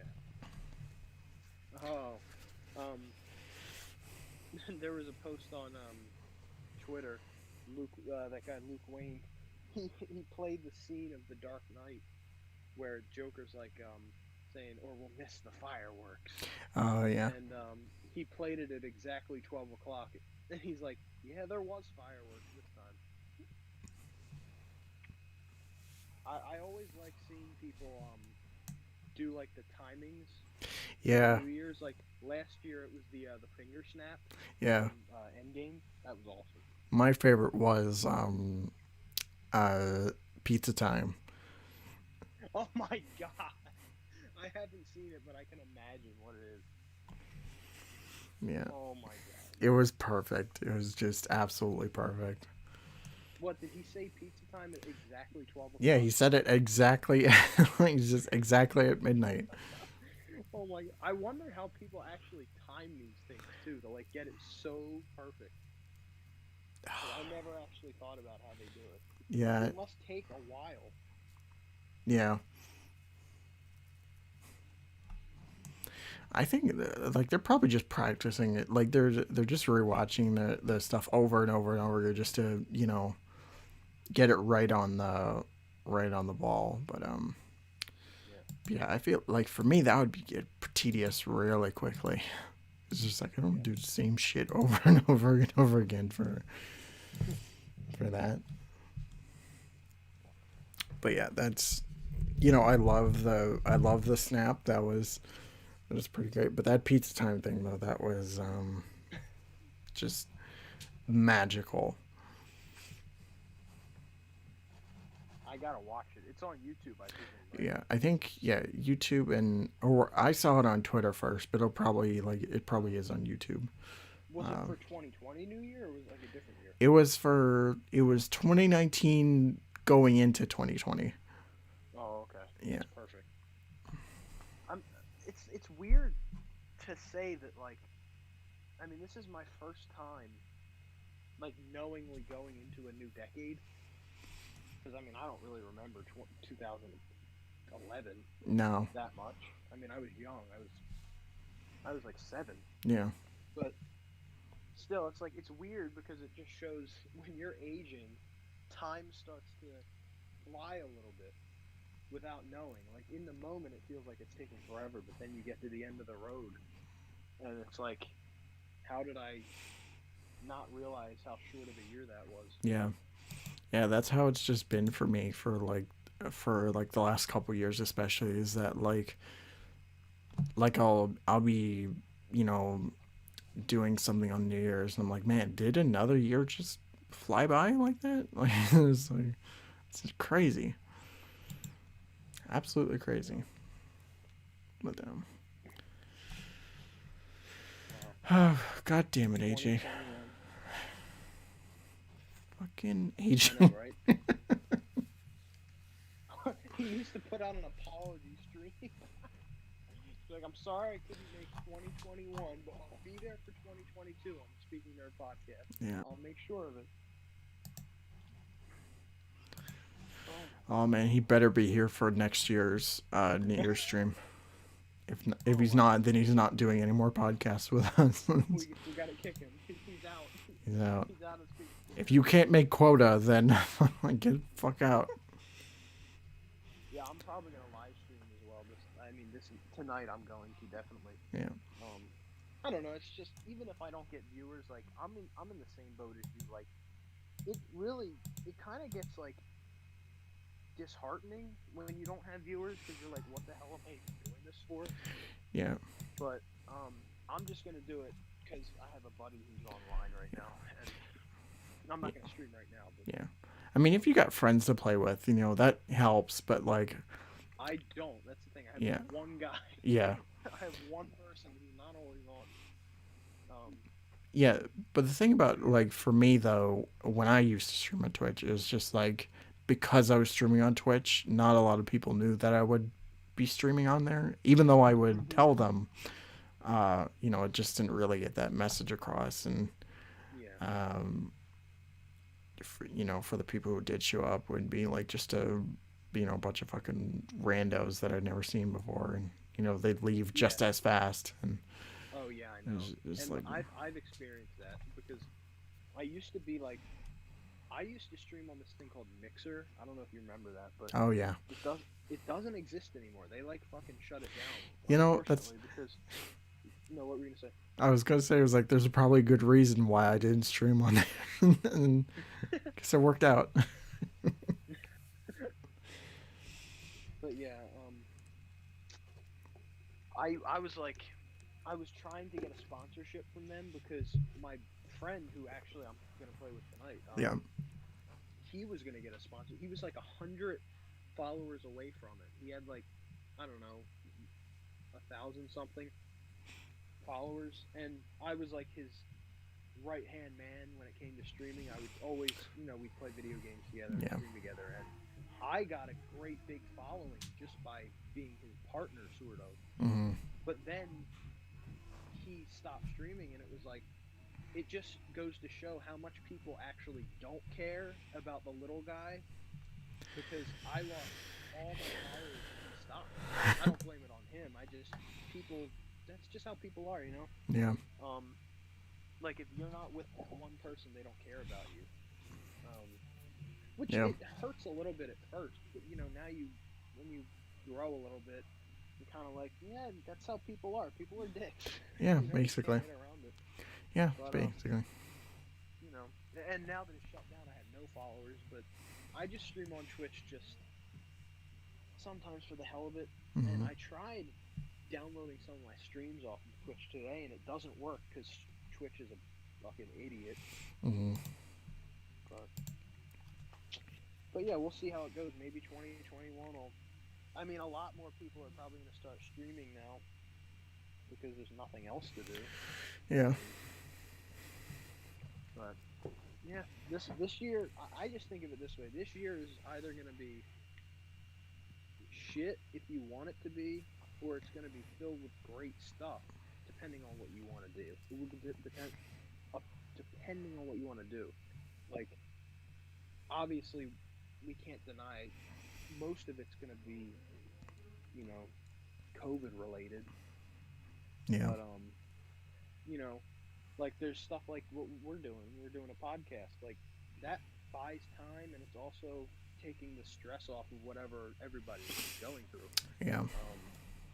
Oh, um, there was a post on Twitter. Luke, that guy Luke Wayne, he played the scene of The Dark Knight where Joker's like saying, "Or we'll miss the fireworks," oh yeah, and he played it at exactly 12 o'clock, and he's like, "Yeah, there was fireworks this time." I always like seeing people do like the timings for yeah, New Year's. Like last year, it was the finger snap yeah. from Endgame. That was awesome. My favorite was uh, Pizza Time. Oh my god! I haven't seen it, but I can imagine what it is. Yeah, Oh my god! it was perfect. It was just absolutely perfect. What did he say? Pizza time at exactly 12 Yeah, o'clock? he said it exactly. He's just exactly at midnight. Oh my! I wonder how people actually time these things too to like get it so perfect. Because I never actually thought about how they do it. Yeah, It must take a while. yeah. I think like they're probably just practicing it. Like they're just rewatching the stuff over and over and over just to get it right on the ball. But Yeah, yeah, I feel like for me that would be get tedious really quickly. It's just like I don't yeah, do the same shit over and over and over again for that. But yeah, that's I love the snap. That was pretty great. But that pizza time thing though, that was just magical. I gotta watch it. It's on YouTube, I presume, right? Yeah, I think YouTube and or I saw it on Twitter first, but it probably is on YouTube. Was it for 2020 New Year or was it like a different year? It was 2019 going into 2020. Oh, okay, Yeah. that's perfect. I'm. It's weird to say that like. I mean, this is my first time like knowingly going into a new decade because I mean I don't really remember 2011 No. that much. I mean I was young. I was like 7, Yeah. but still it's like it's weird because it just shows when you're aging, time starts to fly a little bit without knowing. Like in the moment it feels like it's taking forever, but then you get to the end of the road and it's like how did I not realize how short of a year that was? Yeah. Yeah, that's how it's just been for me for like the last couple years especially is that like I'll be, you know, doing something on New Year's and I'm like, "Man, did another year just fly by like that?" It's just crazy. Absolutely crazy. But Wow. oh, god damn it, AJ. 2021. Fucking I know, AJ. right? He needs to put out an apology stream. Like, I'm sorry I couldn't make 2021, but I'll be there for 2022 on the Speaking Nerd podcast. Yeah. I'll make sure of it. Oh my Oh god. man, he better be here for next year's New Year's stream. If Oh he's wow. not, then he's not doing any more podcasts with us. We gotta kick him. He's out. He's out. He's out of Speaking If Nerd. you can't make quota, then get the fuck out. Yeah, I'm probably gonna live stream as well. This tonight. I'm going to definitely. Yeah. Um, I don't know. It's just even if I don't get viewers, like I'm in the same boat as you. Like it kind of gets like disheartening when you don't have viewers because you're like, what the hell am I even doing this for? Yeah. But I'm just gonna do it because I have a buddy who's online right now, and I'm not gonna stream right now. But Yeah. I mean, if you got friends to play with, that helps. But like, I don't. That's the thing. I yeah, have one guy. yeah, I have one person who's not always on. yeah. But the thing about like for me though, when I used to stream on Twitch, it was just like because I was streaming on Twitch, not a lot of people knew that I would be streaming on there, even though I would Mhm. tell them. It just didn't really get that message across, and Yeah. um, for the people who did show up, would be like just a bunch of fucking randos that I'd never seen before, and they'd leave Yeah. just as fast, and Oh yeah, I it know. was And like, I've experienced that because I used to be like I used to stream on this thing called Mixer. I don't know if you remember that, but oh yeah, it doesn't exist anymore. They like fucking shut it down, that's. unfortunately, because no, what were you gonna I was gonna say it was like there's probably a good reason why I didn't stream on there, and say? guess it worked out. But yeah, I was like I was trying to get a sponsorship from them because my friend who actually I'm gonna play with tonight, Yeah, he was gonna get a sponsor. He was like 100 followers away from it. He had like I don't know 1,000 something followers, and I was like right hand man when it came to streaming. I would always, we'd play video games together and Yeah. stream together, and I got a great big following just by being his partner, sort of. Hmm. But then he stopped streaming, and it was like it just goes to show how much people actually don't care about the little guy, because I lost all my followers when he stopped. I don't blame it on him. I just people that's just how people are, you know. Yeah. Um, like if you're not with that one person, they don't care about you. Um, which Yeah. it hurts a little bit at first, but now when you grow a little bit, you're kind of like, yeah, that's how people are. People are dicks. Yeah. You can't Basically. get around it. Yeah. But Basically. you know, and now that it's shut down, I have no followers, but I just stream on Twitch just sometimes for the hell of it. And Hmm. I tried downloading some of my streams off of Twitch today, and it doesn't work because Twitch is a fucking idiot. Hmm. But but yeah, we'll see how it goes. Maybe 2021 will. I mean, a lot more people are probably going to start streaming now because there's nothing else to do. Yeah. But yeah, this year, I just think of it this way. This year is either going to be shit if you want it to be, or it's going to be filled with great stuff, depending on what you want to do. It would depend, depending on what you want to do. Like, obviously, we can't deny most of it's going to be, you know, COVID related. Yeah. But you know, like there's stuff like what we're doing. We're doing a podcast. Like that buys time, and it's also taking the stress off of whatever everybody's going through. Yeah.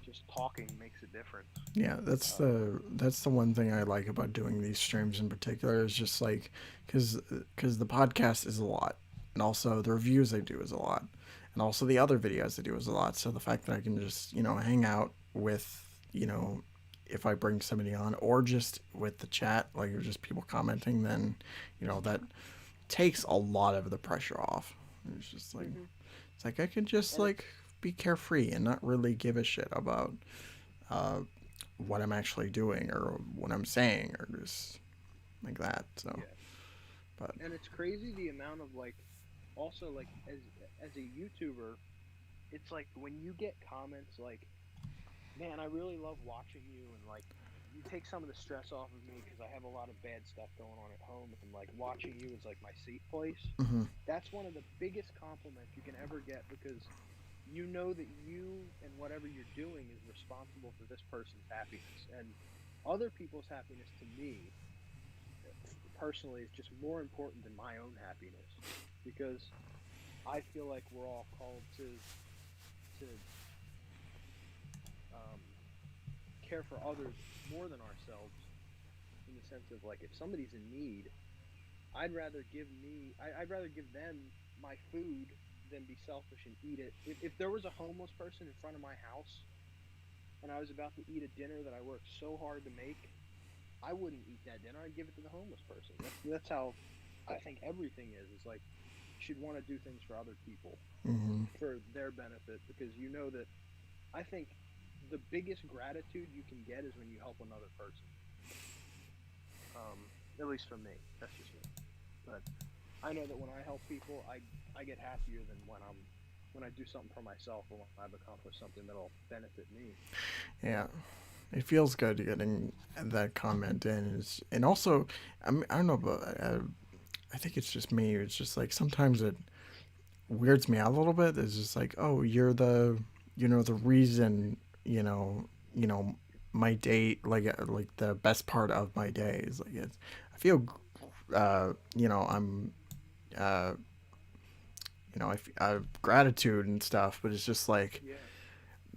Just talking makes a difference. Yeah, that's the one thing I like about doing these streams in particular is just like because the podcast is a lot, and also the reviews I do is a lot, and also the other videos I do is a lot. So the fact that I can just hang out with if I bring somebody on or just with the chat like just people commenting, then that takes a lot of the pressure off. It's just like Hmm. it's like I could just And like be carefree and not really give a shit about uh, what I'm actually doing or what I'm saying or just like that. So, yeah, but and it's crazy the amount of like, also like as a YouTuber, it's like when you get comments like, man, I really love watching you, and like you take some of the stress off of me because I have a lot of bad stuff going on at home, and like watching you is like my safe place. mm-hmm, That's one of the biggest compliments you can ever get, because you know that you and whatever you're doing is responsible for this person's happiness, and other people's happiness to me personally is just more important than my own happiness, because I feel like we're all called to um, care for others more than ourselves, in the sense of like if somebody's in need, I'd rather give them my food than be selfish and eat it. If there was a homeless person in front of my house and I was about to eat a dinner that I worked so hard to make, I wouldn't eat that dinner. I'd give it to the homeless person. That's how I think everything is. It's like you should want to do things for other people mm-hmm, for their benefit, because you know that I think the biggest gratitude you can get is when you help another person. At least for me, that's just me. But I know that when I help people, I get happier than when I do something for myself or when I've accomplished something that'll benefit me. yeah. It feels good getting that comment in, and also I don't know, but I think it's just me. It's just like sometimes it weirds me out a little bit. It's just like, oh, you're the reason, you know, my day, like the best part of my day is like I feel, I'm, uh, I have gratitude and stuff, but it's just like, Yeah,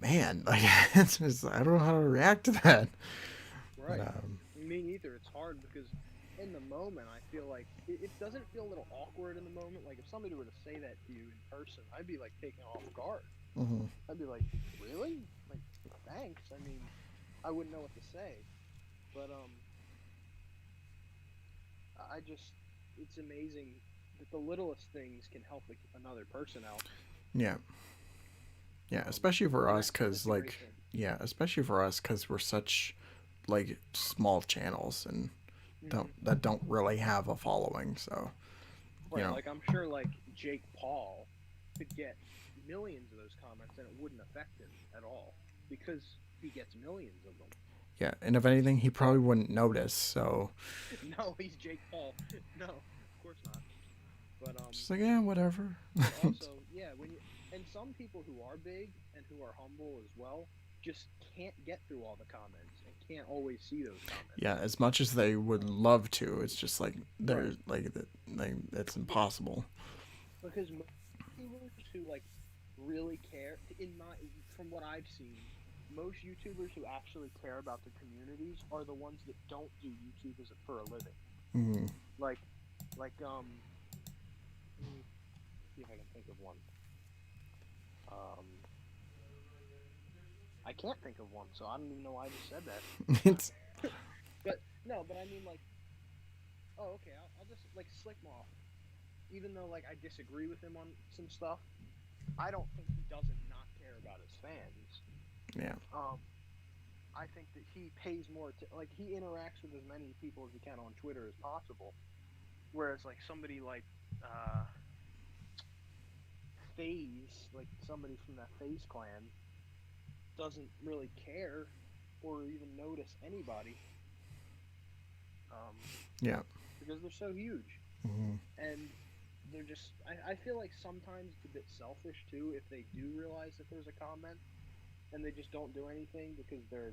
man, like it's just, I don't know how to react to that. But right. Me neither. It's hard because in the moment, I feel like it doesn't feel a little awkward in the moment. Like if somebody were to say that to you in person, I'd be like taken off guard. mm-hmm, I'd be like, really? Like, thanks. I mean, I wouldn't know what to say. But I just, it's amazing that the littlest things can help another person out. yeah, yeah, Um, especially for and us, that's cause a great like, thing. yeah, especially for us, cause we're such like small channels and Hmm. don't really have a following. So you Right, know, like I'm sure like Jake Paul could get millions of those comments and it wouldn't affect him at all because he gets millions of them. yeah. And if anything, he But probably wouldn't notice. So no, he's Jake Paul. No, of course not. But just like, yeah, whatever. but also, yeah, when you and some people who are big and who are humble as well just can't get through all the comments and can't always see those Yeah, comments. as much as they would Um, love to, it's just like right. they're like it's Yeah, impossible. because most YouTubers who like really care, in my from what I've seen, most YouTubers who actually care about the communities are the ones that don't do YouTube as for a living. Mm, Like let me see if I can think of one. Um, I can't think of one, so I don't even know why I just said that. it's But no, but I mean like, oh okay, I'll just like Slick Moth. Even though like I disagree with him on some stuff, I don't think he doesn't not care about his fans. yeah. Um, I think that he pays more to like he interacts with as many people as he can on Twitter as possible. Whereas like somebody like uh FaZe, like somebody from that FaZe clan, doesn't really care or even notice anybody um, Yeah. because they're so huge Hmm. and they're just. I feel like sometimes it's a bit selfish too if they do realize that there's a comment and they just don't do anything because their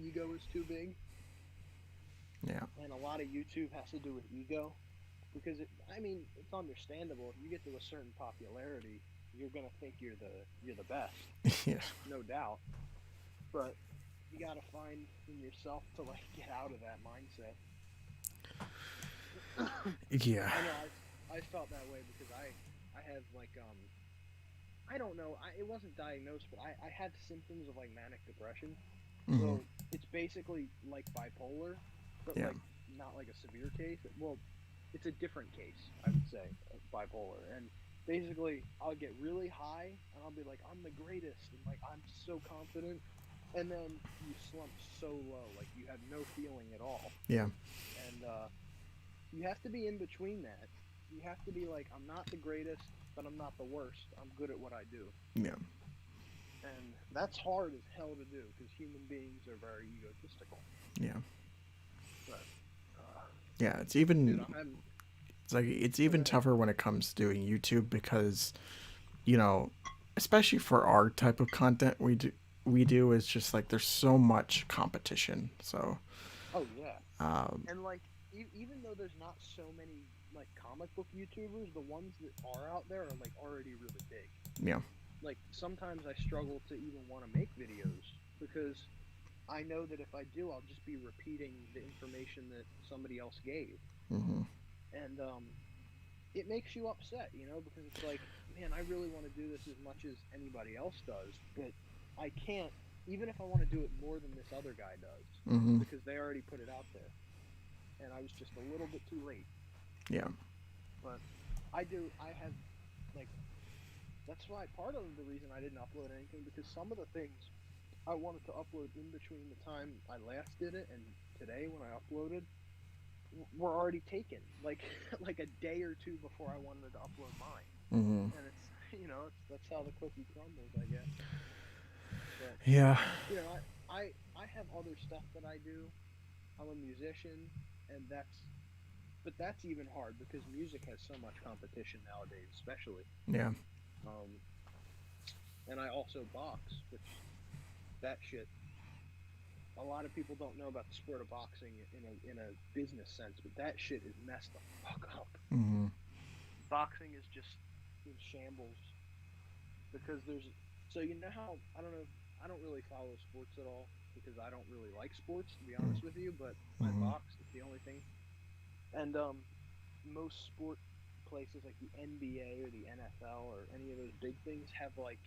ego is too big. Yeah. And a lot of YouTube has to do with ego because I mean it's understandable if you get to a certain popularity you're gonna think you're the best, Yeah. no doubt. But you got to find in yourself to like get out of that mindset. Yeah. I know I felt that way because I have like I don't know it wasn't diagnosed but I had symptoms of like manic depression. Hmm. So it's basically like bipolar, but Yeah. like not like a severe case. Well, it's a different case, I would say, of bipolar. And basically, I'll get really high and I'll be like, I'm the greatest, and like I'm so confident, and then you slump so low, like you have no feeling at all. Yeah. And you have to be in between that. You have to be like, I'm not the greatest, but I'm not the worst. I'm good at what I do. Yeah. And that's hard as hell to do because human beings are very egotistical. Yeah. But Yeah. It's dude, even I'm having. it's Oh, go even ahead. tougher when it comes to doing YouTube because you know, especially for our type of content we do is just like there's so much competition. So Oh yeah, um, and like even though there's not so many like comic book YouTubers, the ones that are out there are like already really big. yeah. Like sometimes I struggle to even want to make videos because I know that if I do, I'll just be repeating the information that somebody else gave, Hmm. and it makes you upset, because it's like, man, I really want to do this as much as anybody else does, but I can't, even if I want to do it more than this other guy does, Hmm. because they already put it out there, and I was just a little bit too late. Yeah. But I have, like, that's why part of the reason I didn't upload anything, because some of the things I wanted to upload in between the time I last did it and today when I uploaded were already taken, like, like a day or two before I wanted to upload mine. Hmm. And it's that's how the cookie crumbles, I guess. But Yeah. I have other stuff that I do. I'm a musician, and that's even hard because music has so much competition nowadays, especially. Yeah. Um, and I also box, which that shit. A lot of people don't know about the sport of boxing in a business sense, but that shit is messed the fuck up. Hmm. Boxing is just in shambles because there's so how I don't really follow sports at all because I don't really like sports to be honest with you, but I Hmm. box. It's the only thing. And most sport places like the NBA or the NFL or any of those big things have like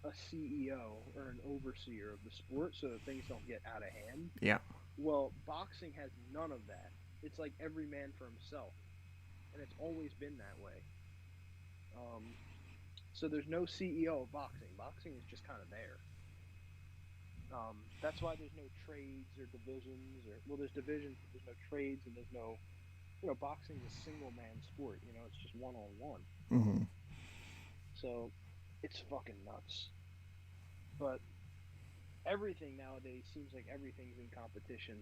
a CEO or an overseer of the sport so that things don't get out of hand. Yeah. Well, boxing has none of that. It's like every man for himself, and it's always been that way. So there's no CEO of boxing. Boxing is just kind of there. That's why there's no trades or divisions, or well, there's divisions, but there's no trades, and there's no, boxing's a single man sport. It's just one on one. Hmm. So it's fucking nuts. But everything nowadays seems like everything's in competition.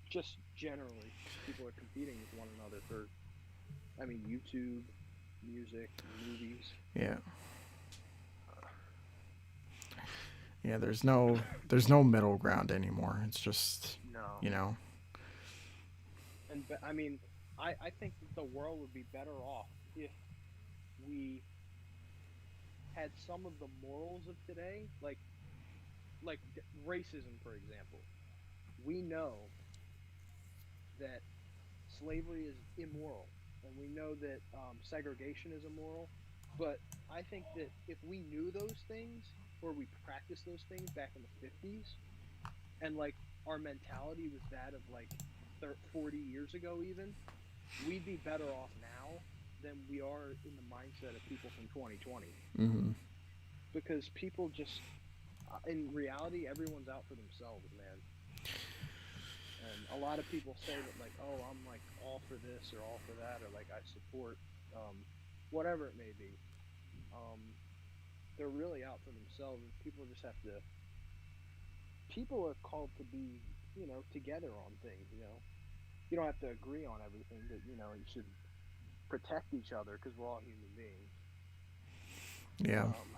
Just generally, people are competing with one another for, I mean, YouTube, music, movies. Yeah. Uh, Yeah, there's no middle ground anymore. It's just, no, you know. I mean, I think that the world would be better off if we had some of the morals of today, like racism, for example. We know that slavery is immoral, and we know that segregation is immoral. But I think that if we knew those things, or we practiced those things back in the 50s, and like our mentality was that of like 40 years ago, even, we'd be better off now than we are in the mindset of people from 2020. Hmm. Because people just, in reality, everyone's out for themselves, man. And a lot of people say that, like, oh, I'm like all for this or all for that, or like I support whatever it may be. Um, they're really out for themselves, and people just have to. People are called to be, together on things. You don't have to agree on everything, but you should protect each other because we're all human beings. Yeah. Um,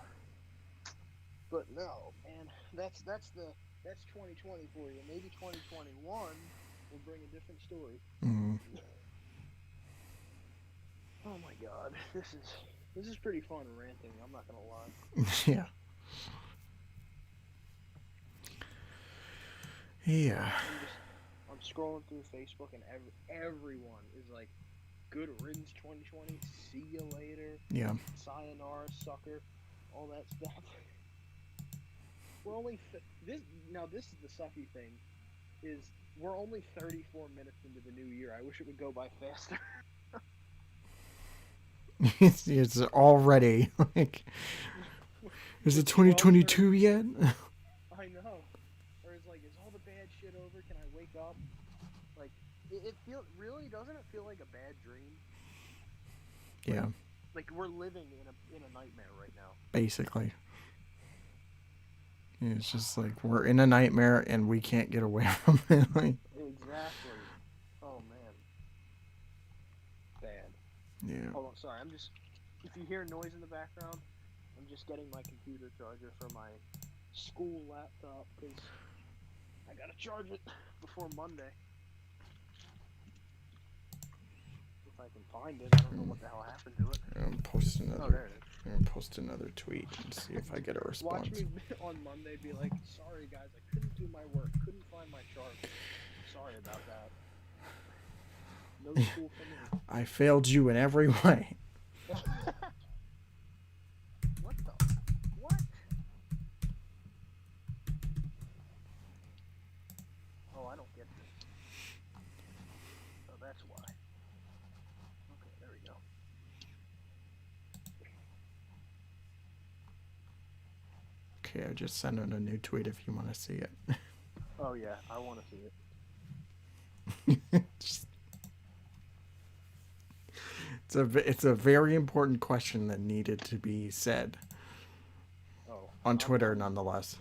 but no, man, that's 2020 for you. Maybe 2021 will bring a different story. Hmm. Oh my god, this is pretty fun ranting. I'm not gonna lie. Yeah. Yeah. I'm scrolling through Facebook, and everyone is like, "Good riddance, 2020. See you later. Yeah. Sayonara, sucker." All that stuff. We're only this now. This is the sucky thing, is we're only 34 minutes into the new year. I wish it would go by faster. It's already like, is We're it 12:30. 2022 yet? I know. Or it's like, is all the bad shit over? Can I wake up? Like, it feel really doesn't it feel like a bad dream? Like, Yeah. like we're living in a nightmare right now. Basically. Yeah, it's just like we're in a nightmare and we can't get away from it. Like, Exactly. Oh man, bad. yeah. Hold on, sorry. If you hear noise in the background, I'm just getting my computer charger for my school laptop because I gotta charge it before Monday. If I can find it, I don't know what the hell happened to it. Oh, there it is. I'm gonna post another tweet and see if I get a Watch response. me on Monday be like, sorry guys, I couldn't do my work, couldn't find my charger. Sorry about that. No school for me. I failed you in every way. What the? What? Oh, I don't get this. Oh, that's why. Okay, there we go. Okay, I just sent out a new tweet if you want to see it. Oh yeah, I want to see it. Just- it's a very important question that needed to be said Oh, on Twitter, nonetheless.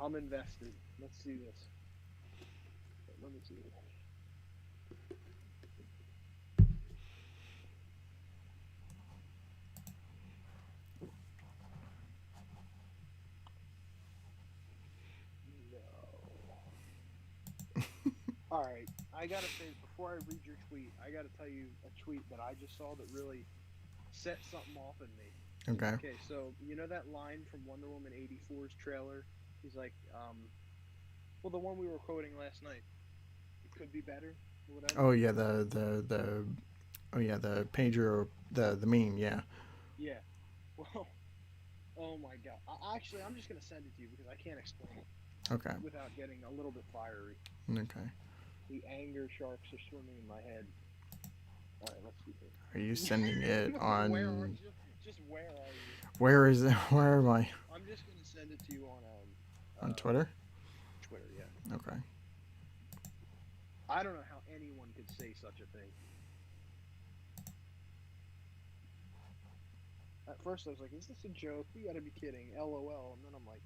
I'm invested. Let's see this. Let me see it. No. All right, I gotta say before I read your tweet, I gotta tell you a tweet that I just saw that really set something off in me. Okay. Okay, so you know that line from Wonder Woman 84's trailer? He's like, well, the one we were quoting last night. It could be better, or whatever. Oh yeah, the oh yeah, the pager, the meme. Yeah. Yeah. Well, oh my god. Actually, I'm just gonna send it to you because I can't explain it Okay. without getting a little bit fiery. Okay. The anger sharks are swimming in my head. All right, let's see Are you sending it Where are on? you? Just where are you? Where is it? Where am I? I'm just gonna send it to you on On Twitter? Twitter, yeah. Okay. I don't know how anyone could say such a thing. At first, I was like, "Is this a joke? You gotta be kidding!" LOL. And then I'm like,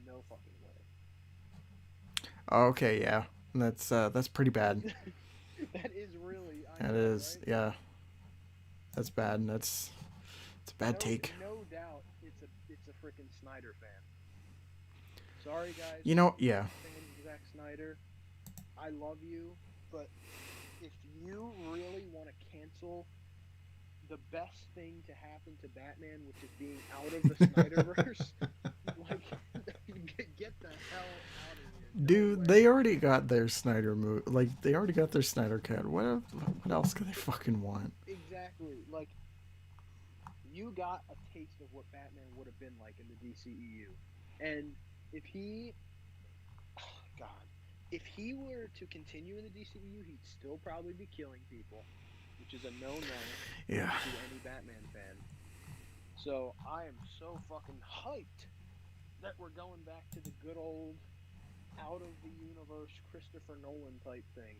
"No fucking way." Okay, yeah. That's pretty bad. That is really, I That know, is, right? yeah. That's bad. It's a bad No, take. no doubt, it's a freaking Snyder fan. Sorry, guys, You know, if you're yeah. not fans of Zack Snyder. I love you, but if you really want to cancel the best thing to happen to Batman, which is being out of the Snyderverse, like get the hell out of here. No Dude, way. they already got their Snyder movie. Like, they already got their Snyder cut. What else could they fucking want? Exactly. Like you got a taste of what Batman would have been like in the DCEU. And if he God, if he were to continue in the DCEU, he'd still probably be killing people, which is a no-no Yeah. to any Batman fan. So I am so fucking hyped that we're going back to the good old out of the universe Christopher Nolan type thing,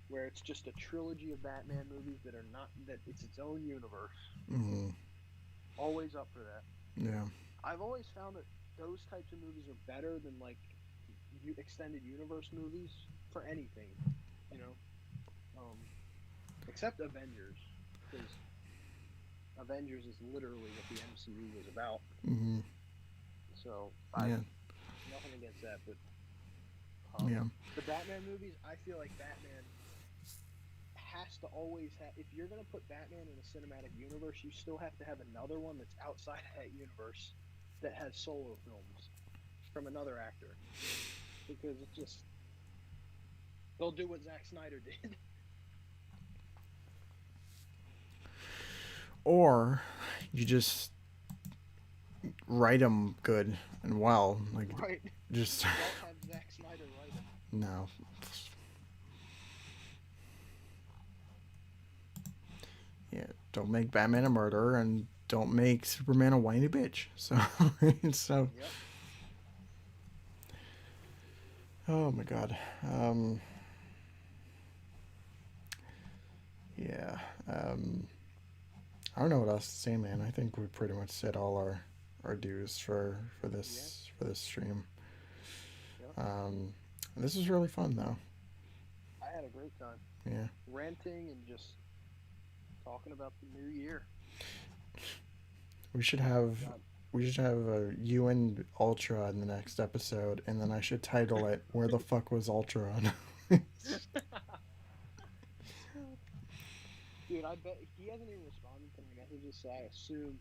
where it's just a trilogy of Batman movies that are not that it's its own universe. Mm-hmm. Always up for that. Yeah. I've always found that those types of movies are better than like extended universe movies for anything, you know, um, except Avengers, because Avengers is literally what the MCU was about. Mm-hmm. So Yeah. nothing against that, but Yeah. the Batman movies, I feel like Batman has to always have. If you're gonna put Batman in a cinematic universe, you still have to have another one that's outside of that universe that has solo films from another actor, because it just they'll do what Zack Snyder did. Or you just write them good and well. Like, Right. just. Don't have Zack Snyder write it. No. Yeah, don't make Batman a murderer and don't make Superman a whiny bitch. So, so. Yep. Oh my god. Yeah. I don't know what else to say, man. I think we pretty much said all our dues for Yeah. this stream. Yep. This was really fun though. I had a great time Yeah. ranting and just talking about the new year. We should Oh my have god. you and Ultra in the next episode, and then I should title it "Where the fuck was Ultron?" Dude, I bet he hasn't even responded to my messages, so I assume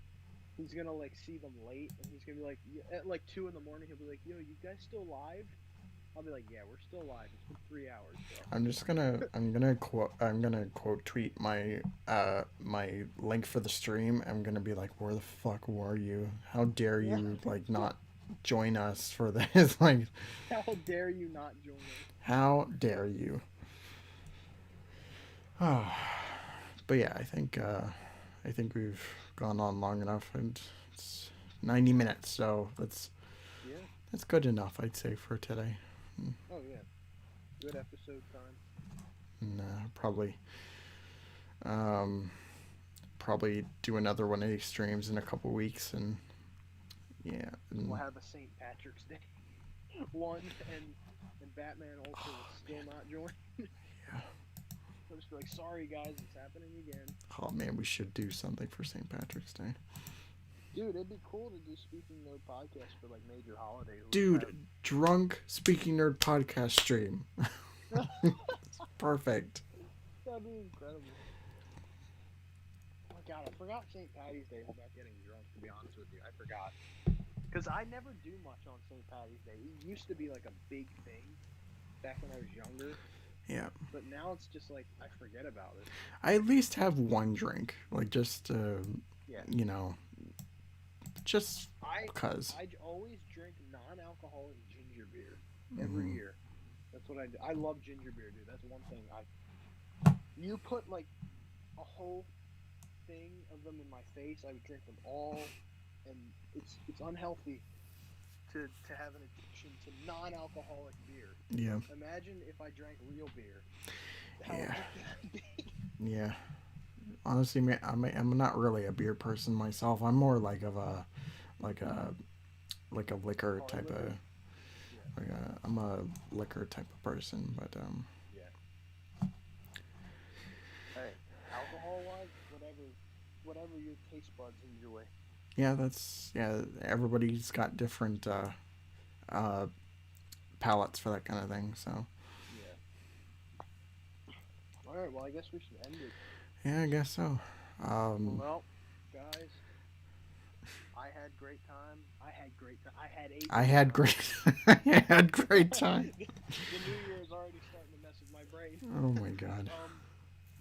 he's gonna like see them late, and he's gonna be like at like 2 in the morning. He'll be like, "Yo, you guys still live?" I'll be like, "Yeah, we're still live. It's been 3 hours, bro." I'm gonna quote tweet my link for the stream. I'm gonna be like, "Where the fuck were you? How dare Yeah. you like not join us for this? Like, How dare you not join us? how dare you?" Oh, but yeah, I think we've gone on long enough, and it's 90 minutes, so Yeah. that's good enough, I'd say, for today. Oh yeah. Good episode time. And um, probably do another one of these streams in a couple weeks, and yeah, We'll have a St. Patrick's Day one, and Batman also will still not join. yeah. I'll just be like, "Sorry guys, it's happening again." Oh man, we should do something for St. Patrick's Day. Dude, it'd be cool to do Speaking Nerd podcast for like major holidays. Dude, drunk Speaking Nerd podcast stream. Perfect. That'd be incredible. Oh my god, I forgot St. Patty's Day is about getting drunk, to be honest with you. I forgot. Because I never do much on St. Patty's Day. It used to be like a big thing back when I was younger. Yeah. But now it's just like, I forget about it. I at least have one drink. Like, just, Yeah. you know, just because. I always drink non-alcoholic ginger beer every year. That's what I do. I love ginger beer, dude. That's one thing. You put like a whole thing of them in my face, I would drink them all, and it's unhealthy. to have an addiction to non-alcoholic beer. Yeah. Imagine if I drank real beer. How Yeah. addicted I'd be. Yeah. Honestly, man, I'm not really a beer person myself. I'm more like of a like a like a liquor Hard type of liquor. Yeah. I'm a liquor type of person, but Yeah. Hey, alcohol wise, whatever your taste buds enjoy. yeah, that's yeah. Everybody's got different uh, palates for that kind of thing. So Yeah. All right. Well, I guess we should end it. yeah, I guess so. Um, Well, guys, I had great time. I had great time. I had a I great had time. great, I had great time. The new year is already starting to mess with my brain. Oh my god. um,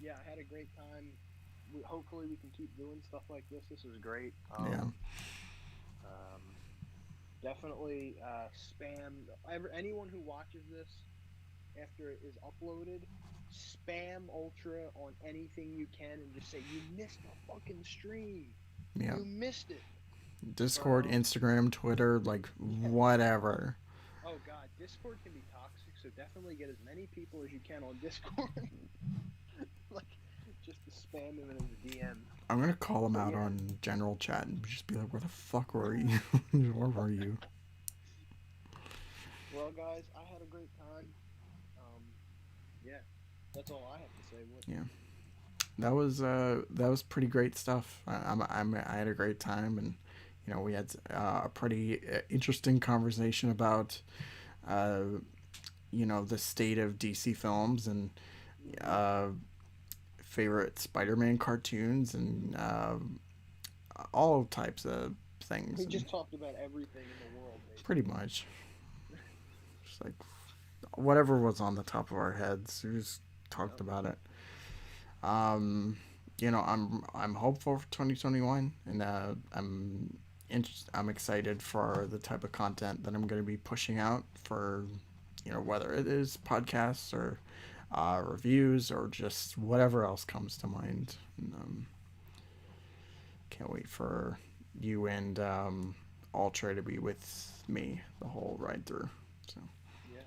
yeah, I had a great time. Hopefully, we can keep doing stuff like this. This was great. Yeah. Um, definitely spam anyone who watches this after it is uploaded. Spam Ultra on anything you can and just say you missed the fucking stream. Yeah. You missed it. Discord, Instagram, Twitter, like Yeah. whatever. Oh god, Discord can be toxic, so definitely get as many people as you can on Discord. Like just to spam them in the DM. I'm gonna call them But out yeah. on general chat and just be like, "Where the fuck were you? Where were you?" Well, guys, I had a great time. Um, yeah, that's all I have to say. What? Yeah. That was pretty great stuff. I had a great time, and you know we had a pretty interesting conversation about uh, you know the state of DC films and Hmm. uh, favorite Spider-Man cartoons and all types of things, We and just talked about everything in the world, pretty basically. much just like whatever was on the top of our heads, we just talked Yep. about it. Um, you know, I'm hopeful for 2021, and I'm excited for the type of content that I'm going to be pushing out for, you know, whether it is podcasts or reviews or just whatever else comes to mind. And, can't wait for you and Ultra to be with me the whole ride through. So Yeah,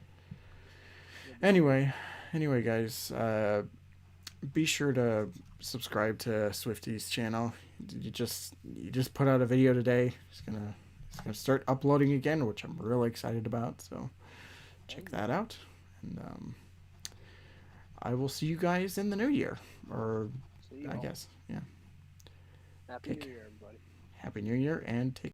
you'll be great. anyway, guys, be sure to subscribe to Swifte's channel. You just put out a video today. It's gonna start uploading again, which I'm really excited about. So Oh check yeah. that out, and I will see you guys in the new year, or See I y'all. guess yeah. Happy New Take Year, everybody. Happy New Year and take